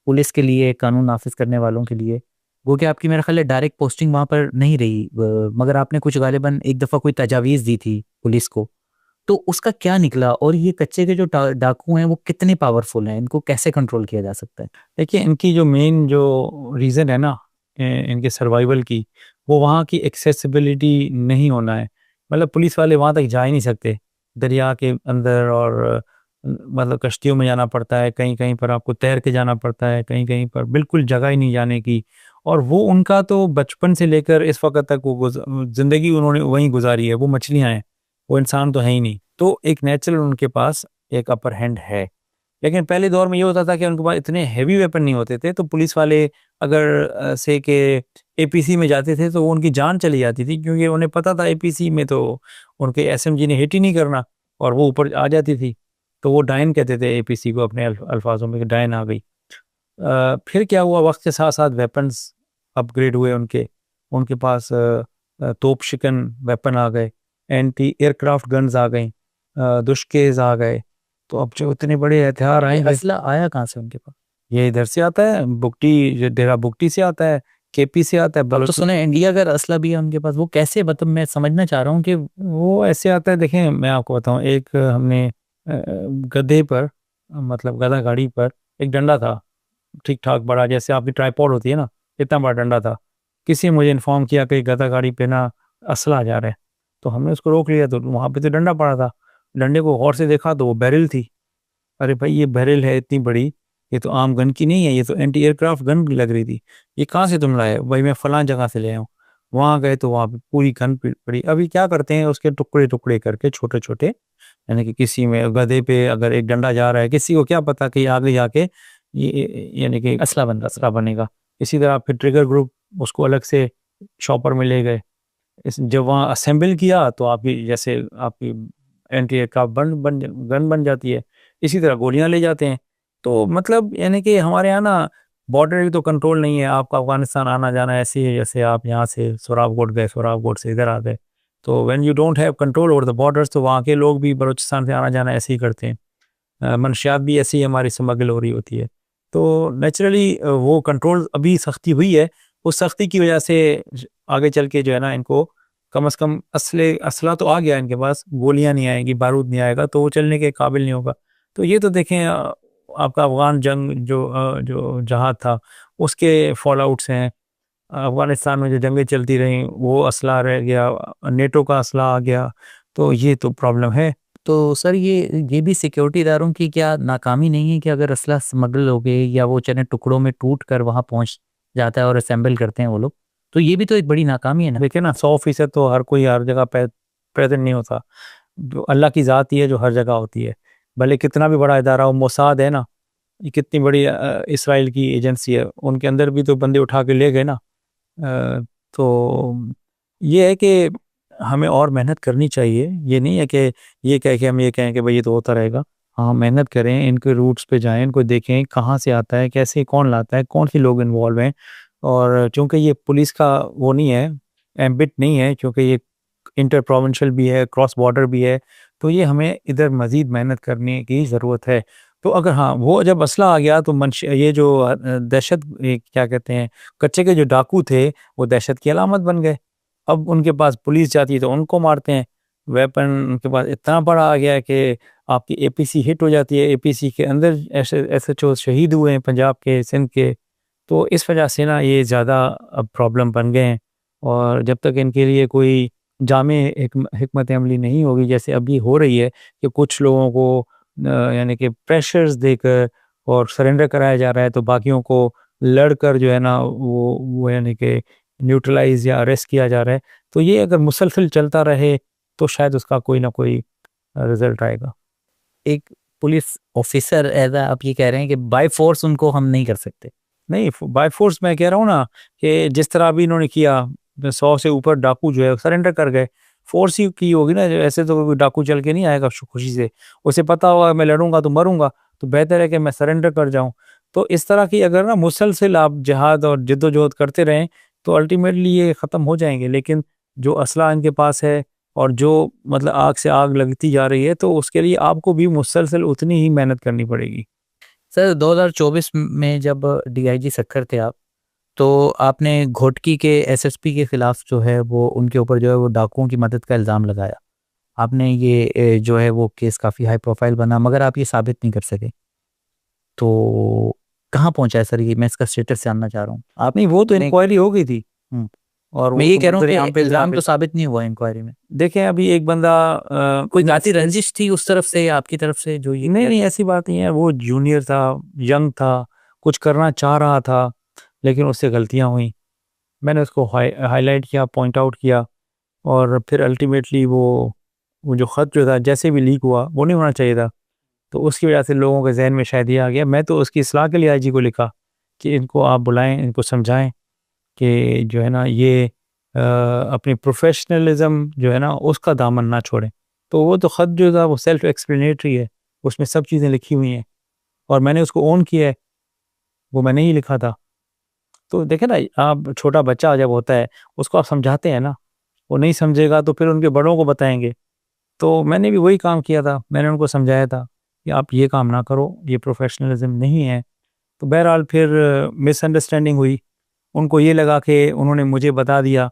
पुलिस के लिए, कानून नाफिज करने वालों के लिए। वो कि आपकी मेरा ख्याल है डायरेक्ट पोस्टिंग वहाँ पर नहीं रही, मगर आपने कुछ गालिबन एक दफ़ा कोई तजावीज़ दी थी पुलिस को। तो उसका क्या निकला, और ये कच्चे के जो डाकू हैं वो कितने पावरफुल हैं, इनको कैसे कंट्रोल किया जा सकता है? देखिए, इनकी जो मेन जो रीज़न है ना इनके सर्वाइवल की, वो वहाँ की एक्सेसिबिलिटी नहीं होना है। मतलब पुलिस वाले वहाँ तक जा ही नहीं सकते, दरिया के अंदर, और मतलब कश्तियों में जाना पड़ता है, कहीं कहीं पर आपको तैर के जाना पड़ता है, कहीं कहीं पर बिल्कुल जगह ही नहीं जाने की। और वो उनका तो बचपन से लेकर इस वक्त तक वो ज़िंदगी उन्होंने वहीं गुजारी है। वो मछलियाँ हैं, वो इंसान तो है ही नहीं। तो एक नेचुरल उनके पास एक अपर हैंड है। लेकिन पहले दौर में ये होता था कि उनके पास इतने हैवी वेपन नहीं होते थे, तो पुलिस वाले अगर से के एपीसी में जाते थे तो वो उनकी जान चली जाती थी, क्योंकि उन्हें पता था एपीसी में तो उनके एसएमजी ने हिट ही नहीं करना, और वो ऊपर आ जाती थी। तो वो डायन कहते थे एपीसी को अपने अल्फाजों में, कि डायन आ गई। फिर क्या हुआ, वक्त के साथ साथ वेपन्स अपग्रेड हुए उनके उनके पास तोप शिकन वेपन आ गए, एंटी एयरक्राफ्ट गन्स आ गई, दुश्केज आ गए। तो अब जो इतने बड़े हथियार ये आएंगे, असला आया कहाँ से उनके पास? ये इधर से आता है, बुगटी, जो डेरा बुगटी से आता है, केपी से आता है, अब तो सुने इंडिया का असला भी है उनके पास, वो कैसे? मतलब मैं समझना चाह रहा हूँ कि वो ऐसे आता है। देखें, मैं आपको बताऊं, एक हमने गधे पर, मतलब गधा गाड़ी पर एक डंडा था, ठीक ठाक बड़ा, जैसे आपकी ट्राइपॉड होती है ना, इतना बड़ा डंडा था। किसी ने मुझे इन्फॉर्म किया कि गधा गाड़ी पे ना असला जा रहा है। तो हमने उसको रोक लिया, तो वहाँ पे तो डंडा पड़ा था। डंडे को गौर से देखा तो वो बैरल थी। अरे भाई, ये बैरल है इतनी बड़ी, ये तो आम गन की नहीं है, ये तो एंटी एयरक्राफ्ट गन लग रही थी। ये कहाँ से तुम लाए? भाई मैं फलां जगह से ले आया हूँ। वहाँ गए तो वहाँ पे पूरी गन पड़ी। अभी क्या करते हैं, उसके टुकड़े टुकड़े करके छोटे छोटे, यानी कि किसी में गधे पे अगर एक डंडा जा रहा है, किसी को क्या पता कि आगे जाके ये यानी कि असला बनेगा। इसी तरह फिर ट्रिगर ग्रुप, उसको अलग से शॉपर में ले गए। जब वहाँ असेंबल किया तो आपकी, जैसे आपकी एंटी एयरक्राफ्ट गन बन जाती है, इसी तरह गोलियां ले जाते हैं। तो मतलब यानी कि हमारे यहाँ ना बॉर्डर की तो कंट्रोल नहीं है। आपका अफगानिस्तान आना जाना ऐसे ही है जैसे आप यहाँ से सुराबकोट गए, सुराबकोट से इधर आ गए। तो when you don't have control over the borders, तो वहाँ के लोग भी बलूचिस्तान से आना जाना ऐसे ही करते हैं, मनशियात भी ऐसी ही हमारी स्मगल हो रही होती है। तो नेचुरली वो कंट्रोल अभी सख्ती हुई है, उस सख्ती की वजह से आगे चल के जो है ना इनको कम से कम असला तो आ गया इनके पास, गोलियां नहीं आएंगी, बारूद नहीं आएगा, तो वो चलने के काबिल नहीं होगा। तो ये तो देखें आपका अफगान जंग जो जहाज था उसके फॉल आउट्स हैं, अफगानिस्तान में जो जंगें चलती रहीं वो असला रह गया, नेटो का असला आ गया, तो ये तो प्रॉब्लम है। तो सर ये भी सिक्योरिटी इदारों की क्या नाकामी नहीं है कि अगर असला स्मगल हो गए या वो चने टुकड़ों में टूट कर वहाँ पहुँच जाता है और असेंबल करते हैं वो लोग, तो ये भी तो एक बड़ी नाकामी है ना। देखिए ना, 100% तो हर कोई हर जगह प्रेजेंट नहीं होता, जो अल्लाह की ज़ात ही है जो हर जगह होती है, भले कितना भी बड़ा इदारा हो। मोसाद है ना, ये कितनी बड़ी इसराइल की एजेंसी है, उनके अंदर भी तो बंदे उठा के ले गए ना। तो ये है कि हमें और मेहनत करनी चाहिए, ये नहीं है कि ये कह के हम ये कहें कि भाई ये तो होता रहेगा। हाँ, मेहनत करें, इनके रूट्स पे जाएं, इनको देखें कहाँ से आता है, कैसे कौन लाता है, कौन सी लोग इन्वॉल्व हैं। और चूंकि ये पुलिस का वो नहीं है, एम्बिट नहीं है, क्योंकि ये इंटर प्रोविंशियल भी है, क्रॉस बॉर्डर भी है, तो ये हमें इधर मज़ीद मेहनत करने की ज़रूरत है। तो अगर हाँ वो जब असला आ गया तो ये जो दहशत, क्या कहते हैं, कच्चे के जो डाकू थे वो दहशत की अलामत बन गए। अब उनके पास पुलिस जाती है तो उनको मारते हैं, वेपन उनके पास इतना बड़ा आ गया है कि आपकी एपीसी हिट हो जाती है, एपीसी के अंदर एसएचओ शहीद हुए हैं पंजाब के, सिंध के। तो इस वजह से ना ये ज़्यादा अब प्रॉब्लम बन गए हैं, और जब तक इनके लिए कोई जामे हिकमत अमली नहीं होगी, जैसे अभी हो रही है कि कुछ लोगों को यानी कि प्रेशर्स देकर और सरेंडर कराया जा रहा है, तो बाकियों को लड़कर जो है ना वो यानी कि न्यूट्रलाइज या अरेस्ट किया जा रहा है। तो ये अगर मुसलसल चलता रहे तो शायद उसका कोई ना कोई रिजल्ट आएगा। एक पुलिस ऑफिसर ऐसा आप ये कह रहे हैं कि बाय फोर्स उनको हम नहीं कर सकते? नहीं, बाय फोर्स मैं कह रहा हूँ ना कि जिस तरह अभी इन्होंने किया, 100 से ऊपर डाकू जो है सरेंडर कर गए, फोर्स ही की होगी ना। ऐसे तो कोई डाकू चल के नहीं आएगा खुशी से, उसे पता होगा मैं लड़ूंगा तो मरूंगा, तो बेहतर है कि मैं सरेंडर कर जाऊं। तो इस तरह की अगर ना मुसलसल आप जिहाद और जिद्दोजहद करते रहें तो अल्टीमेटली ये ख़त्म हो जाएंगे। लेकिन जो असला इनके पास है और जो मतलब आग से आग लगती जा रही है, तो उसके लिए आपको भी मुसलसल उतनी ही मेहनत करनी पड़ेगी। सर 2024 में जब डीआईजी सक्खर थे आप, तो आपने घोटकी के एसएसपी के खिलाफ जो है वो उनके ऊपर जो है वो डाकुओं की मदद का इल्ज़ाम लगाया। आपने ये जो है वो केस काफ़ी हाई प्रोफाइल बना, मगर आप ये साबित नहीं कर सके। तो कहाँ पहुंचा है सर ये? मैं इसका स्टेटस जानना चाह रहा हूँ। आप नहीं, वो तो ने इंक्वायरी हो गई थी, और मैं वो ये तो कह रहा हूँ यहाँ कि पे इल्ज़ाम तो साबित नहीं हुआ इंक्वायरी में। देखें अभी एक बंदा कोई जाती रंजिश थी उस तरफ से या आपकी तरफ से जो ये? नहीं, ऐसी बात नहीं है। वो जूनियर था, यंग था, कुछ करना चाह रहा था, लेकिन उससे गलतियां हुई। मैंने उसको हाईलाइट किया, पॉइंट आउट किया, और फिर अल्टीमेटली वो जो ख़त जो था जैसे भी लीक हुआ वो नहीं होना चाहिए था, तो उसकी वजह से लोगों के जहन में शायद ये आ गया। मैं तो उसकी इस्लाह के लिए आईजी को लिखा कि इनको आप बुलाएं, इनको समझाएं कि जो है ना ये अपनी प्रोफेशनलिज्म जो है ना उसका दामन ना छोड़ें। तो वो तो ख़त जो था वो सेल्फ एक्सप्लेनेटरी है, उसमें सब चीज़ें लिखी हुई हैं, और मैंने उसको ओन किया है, वो मैंने ही लिखा था। तो देखे ना, आप छोटा बच्चा जब होता है उसको आप समझाते हैं ना, वो नहीं समझेगा तो फिर उनके बड़ों को बताएंगे। तो मैंने भी वही काम किया था, मैंने उनको समझाया था कि आप ये काम ना करो, ये प्रोफेशनलिज्म नहीं है। तो बहरहाल फिर मिसअंडरस्टैंडिंग हुई, उनको ये लगा कि उन्होंने मुझे बता दिया,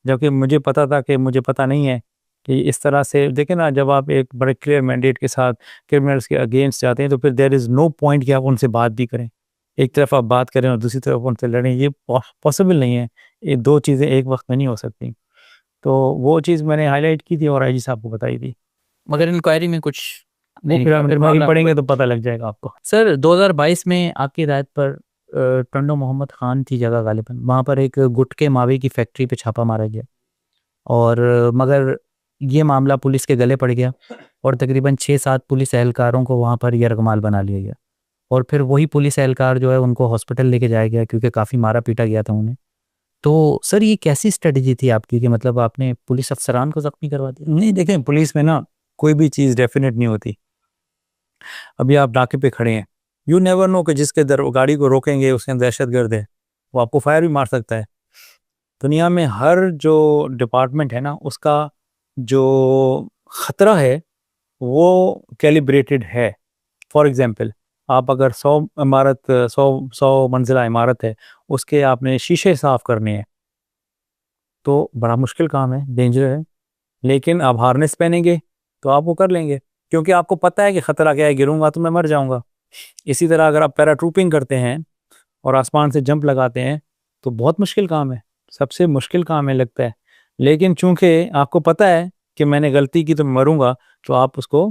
जबकि मुझे पता था कि मुझे पता नहीं है कि इस तरह से। देखें ना, जब आप एक बड़े क्लियर मैंडेट के साथ क्रिमिनल्स के अगेंस्ट जाते हैं तो फिर देयर इज़ नो पॉइंट कि आप उनसे बात भी करें। एक तरफ आप बात करें और दूसरी तरफ उनसे लड़ें, ये पॉसिबल नहीं है। ये दो चीज़ें एक वक्त में नहीं हो सकती। तो वो चीज़ मैंने हाईलाइट की थी और आईजी साहब को बताई थी। मगर इंक्वायरी में कुछ नहीं फिर निकला, फिर आगे मामला पढ़ेंगे तो पता लग जाएगा आपको। सर 2022 में आपकी हिदायत पर टंडो मोहम्मद खान थी जगह गालिबन, वहाँ पर एक गुटके मावे की फैक्ट्री पे छापा मारा गया, और मगर ये मामला पुलिस के गले पड़ गया और तकरीबन 6-7 पुलिस एहलकारों को वहाँ पर यरगमाल बना लिया गया, और फिर वही पुलिस एहलकार जो है उनको हॉस्पिटल लेके जाया गया क्योंकि काफ़ी मारा पीटा गया था उन्हें। तो सर ये कैसी स्ट्रेटजी थी आपकी कि मतलब आपने पुलिस अफसरान को जख्मी करवा दिया? नहीं, देखें पुलिस में ना कोई भी चीज़ डेफिनेट नहीं होती। अभी आप नाके पे खड़े हैं, यू नेवर नो कि जिसके गाड़ी को रोकेंगे उसके अंदर दहशतगर्द है, वो आपको फायर भी मार सकता है। दुनिया में हर जो डिपार्टमेंट है ना उसका जो ख़तरा है वो कैलिब्रेटेड है। फॉर एग्जांपल, आप अगर 100 मंजिला इमारत है, उसके आपने शीशे साफ़ करने हैं, तो बड़ा मुश्किल काम है, डेंजर है। लेकिन आप हार्नेस पहनेंगे तो आप वो कर लेंगे, क्योंकि आपको पता है कि ख़तरा क्या है, गिरूंगा तो मैं मर जाऊंगा। इसी तरह अगर आप पैराट्रूपिंग करते हैं और आसमान से जंप लगाते हैं तो बहुत मुश्किल काम है, सबसे मुश्किल काम है लगता है। लेकिन चूंकि आपको पता है कि मैंने गलती की तो मैं मरूंगा, तो आप उसको,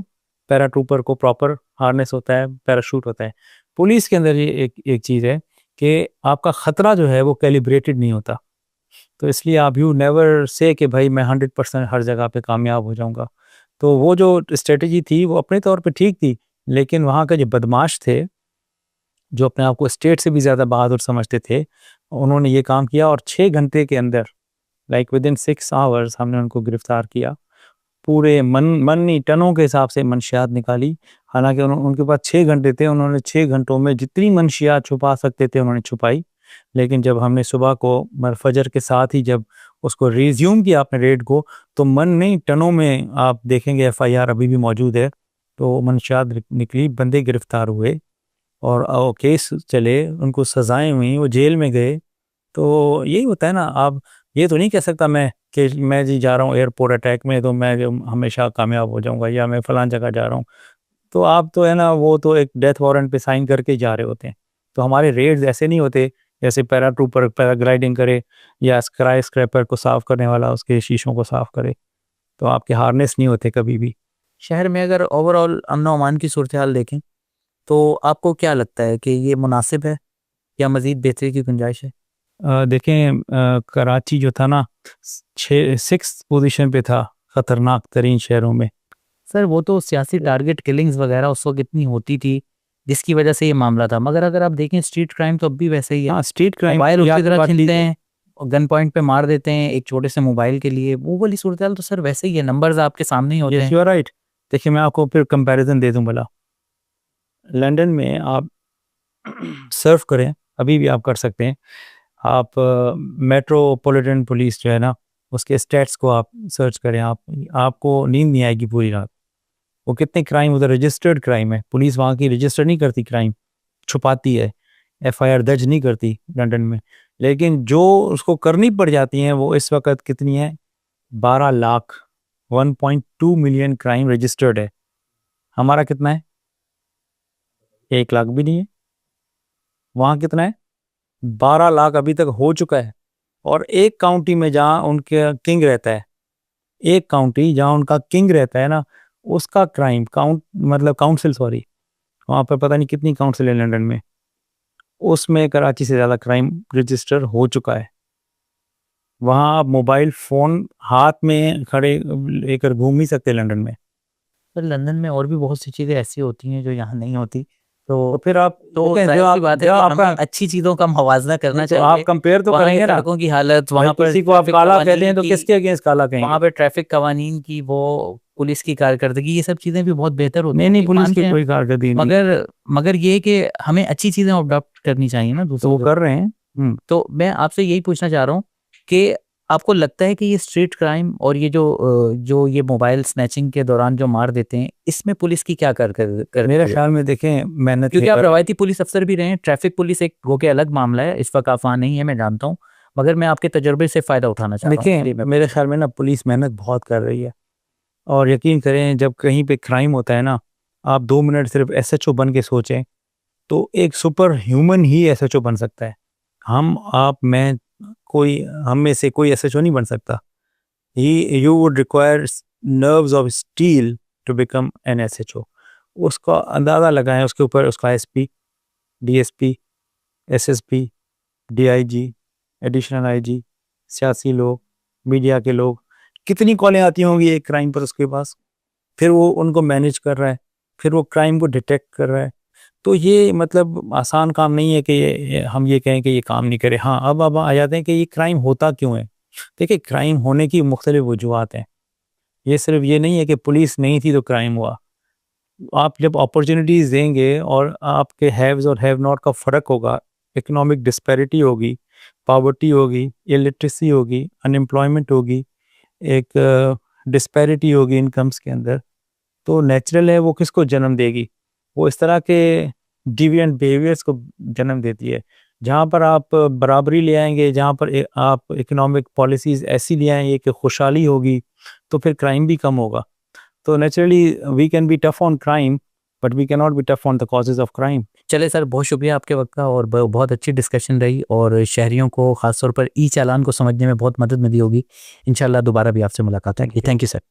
पैराट्रूपर को प्रॉपर हार्नेस होता है, पैराशूट होता है। पुलिस के अंदर ये एक एक चीज़ है कि आपका ख़तरा जो है वो कैलिब्रेटेड नहीं होता, तो इसलिए आप यू नेवर से कि भाई मैं 100% हर जगह पे कामयाब हो जाऊंगा। तो वो जो स्ट्रेटजी थी वो अपने तौर पे ठीक थी, लेकिन वहाँ का जो बदमाश थे, जो अपने आप को स्टेट से भी ज़्यादा बहादुर समझते थे, उन्होंने ये काम किया और 6 घंटे के अंदर, लाइक विद इन 6 आवर्स, हमने उनको गिरफ्तार किया। पूरे मन नहीं, टनों के हिसाब से मंशियात निकाली। हालांकि उनके पास 6 घंटे थे, उन्होंने 6 घंटों में जितनी मंशियात छुपा सकते थे उन्होंने छुपाई। लेकिन जब हमने सुबह को फजर के साथ ही जब उसको रिज्यूम किया अपने रेड को, तो मन नहीं, टनों में आप देखेंगे एफआईआर अभी भी मौजूद है। तो मंशियात निकली, बंदे गिरफ्तार हुए और केस चले, उनको सजाएं हुई, वो जेल में गए। तो यही होता है ना। आप ये तो नहीं कह सकता मैं कि मैं जी जा रहा हूँ एयरपोर्ट अटैक में तो मैं जो हमेशा कामयाब हो जाऊंगा, या मैं फलां जगह जा रहा हूँ। तो आप तो है ना, वो तो एक डेथ वारंट पे साइन करके ही जा रहे होते हैं। तो हमारे रेड्स ऐसे नहीं होते जैसे पैराट्रूपर पैराग्लाइडिंग करे या स्काई स्क्रैपर को साफ करने वाला उसके शीशों को साफ करे। तो आपके हार्नेस नहीं होते कभी भी। शहर में अगर ओवरऑल अमन व अमान की सूरत हाल देखें तो आपको क्या लगता है कि ये मुनासिब है या मज़ीद बेहतरी की गुंजाइश है? देखें, कराची जो था ना, 6 पोजीशन पे था ख़तरनाक तरीन शहरों में। सर वो तो सियासी टारगेट किलिंग्स वगैरह उस वक्त इतनी होती थी जिसकी वजह से ये मामला था, मगर अगर आप देखें स्ट्रीट क्राइम तो अब भी वैसे ही है। हाँ, स्ट्रीट क्राइम मोबाइल उसी तरह छीनते हैं और गन पॉइंट पे मार देते हैं एक छोटे से मोबाइल के लिए, वो वाली सूरत हाल तो सर वैसे ही है, नंबर्स आपके सामने ही होते हैं। You are right. देखिए, मैं आपको फिर कंपैरिजन दे दूं भला। लंदन में आप सर्फ करें, अभी भी आप कर सकते हैं। आप मेट्रोपॉलिटन पुलिस जो है ना, उसके स्टेट्स को आप सर्च करें, आपको नींद नहीं आएगी पूरी रात। वो कितने क्राइम उधर रजिस्टर्ड क्राइम है, पुलिस वहाँ की रजिस्टर नहीं करती क्राइम, छुपाती है, एफआईआर दर्ज नहीं करती लंदन में। लेकिन जो उसको करनी पड़ जाती हैं वो इस वक्त कितनी है, 12 लाख, 1.2 मिलियन क्राइम रजिस्टर्ड है। हमारा कितना है? 1 लाख भी नहीं है। वहाँ कितना है? 12 लाख अभी तक हो चुका है। और एक काउंटी में जहाँ उनके किंग रहता है, एक काउंटी जहाँ उनका किंग रहता है ना, उसका क्राइम काउंसिल, सॉरी, वहाँ पर पता नहीं कितनी काउंसिल है लंदन में, उसमें कराची से ज़्यादा क्राइम रजिस्टर हो चुका है। वहाँ आप मोबाइल फ़ोन हाथ में खड़े लेकर घूम ही सकते लंदन में। सर लंदन में और भी बहुत सी चीज़ें ऐसी होती हैं जो यहाँ नहीं होती, तो फिर आप जो आप बात है कि हमें अच्छी चीज़ों का मुवाजना करना चाहिए। आप कंपेयर तो करेंगे ना, सड़कों की हालत, वहाँ पर किसी को आप काला कहते हैं तो किसके अगेंस्ट काला कहेंगे? वहाँ पे ट्रैफिक कवानीन की, वो पुलिस की कारकर्दगी, ये सब चीज़ें भी बहुत बेहतर होती हैं। नहीं, पुलिस की कोई कारकर्दगी नहीं, मगर ये कि हमें अच्छी चीज़ें अडॉप्ट करनी चाहिए ना, तो वो कर रहे हैं। तो मैं आपसे यही पूछना चाह रहा हूँ कि आपको लगता है कि ये स्ट्रीट क्राइम और ये जो ये मोबाइल स्नैचिंग के दौरान जो मार देते हैं, इसमें पुलिस की क्या कर मेरे ख्याल में देखें, मेहनत, क्योंकि आप रवायती पुलिस अफसर भी रहे हैं, ट्रैफिक पुलिस एक वो के अलग मामला है, इस वक्त आसान नहीं है, मैं जानता हूँ, मगर मैं आपके तजुर्बे से फ़ायदा उठाना चाहता हूँ। देखिए, मेरे ख्याल में ना पुलिस मेहनत बहुत कर रही है। और यकीन करें, जब कहीं पे क्राइम होता है ना, आप 2 मिनट सिर्फ एसएचओ बन के सोचें तो एक सुपर ह्यूमन ही एसएचओ बन सकता है। मैं, कोई हम में से कोई एसएचओ नहीं बन सकता। You would require nerves of steel to become an SHO. उसका अंदाज़ा लगाएं, उसके ऊपर उसका SP, DSP, SSP, DIG, additional IG, सियासी लोग, मीडिया के लोग, कितनी कॉलें आती होंगी एक क्राइम पर उसके पास। फिर वो उनको मैनेज कर रहा है, फिर वो क्राइम को डिटेक्ट कर रहा है। तो ये आसान काम नहीं है कि हम ये कहें कि ये काम नहीं करे। हाँ, अब आ जाते हैं कि ये क्राइम होता क्यों है। देखिए, क्राइम होने की मुख्तलिफ वजूहात हैं। ये सिर्फ ये नहीं है कि पुलिस नहीं थी तो क्राइम हुआ। आप जब अपॉर्चुनिटीज़ देंगे और आपके हैव्स और हैव नॉट का फ़र्क होगा, इकोनॉमिक डिस्पैरिटी होगी, पॉवर्टी होगी, इलिटरेसी होगी, अनएम्प्लॉयमेंट होगी, एक डिस्पैरिटी होगी इनकम्स के अंदर, तो नेचुरल है वो किसको जन्म देगी, वो इस तरह के डिविएंट बिहेवियर्स को जन्म देती है। जहाँ पर आप बराबरी ले आएंगे, जहाँ पर आप इकोनॉमिक पॉलिसीज़ ऐसी ले आएंगे कि खुशहाली होगी, तो फिर क्राइम भी कम होगा। तो naturally we can be tough on crime but we can not be tough on the causes of crime. चले सर, बहुत शुक्रिया आपके वक्त का, और बहुत अच्छी डिस्कशन रही, और शहरियों को खासतौर पर ई चालान को समझने में बहुत मदद मिली होगी। इंशाल्लाह दोबारा भी आपसे मुलाकात होगी। Thank you sir.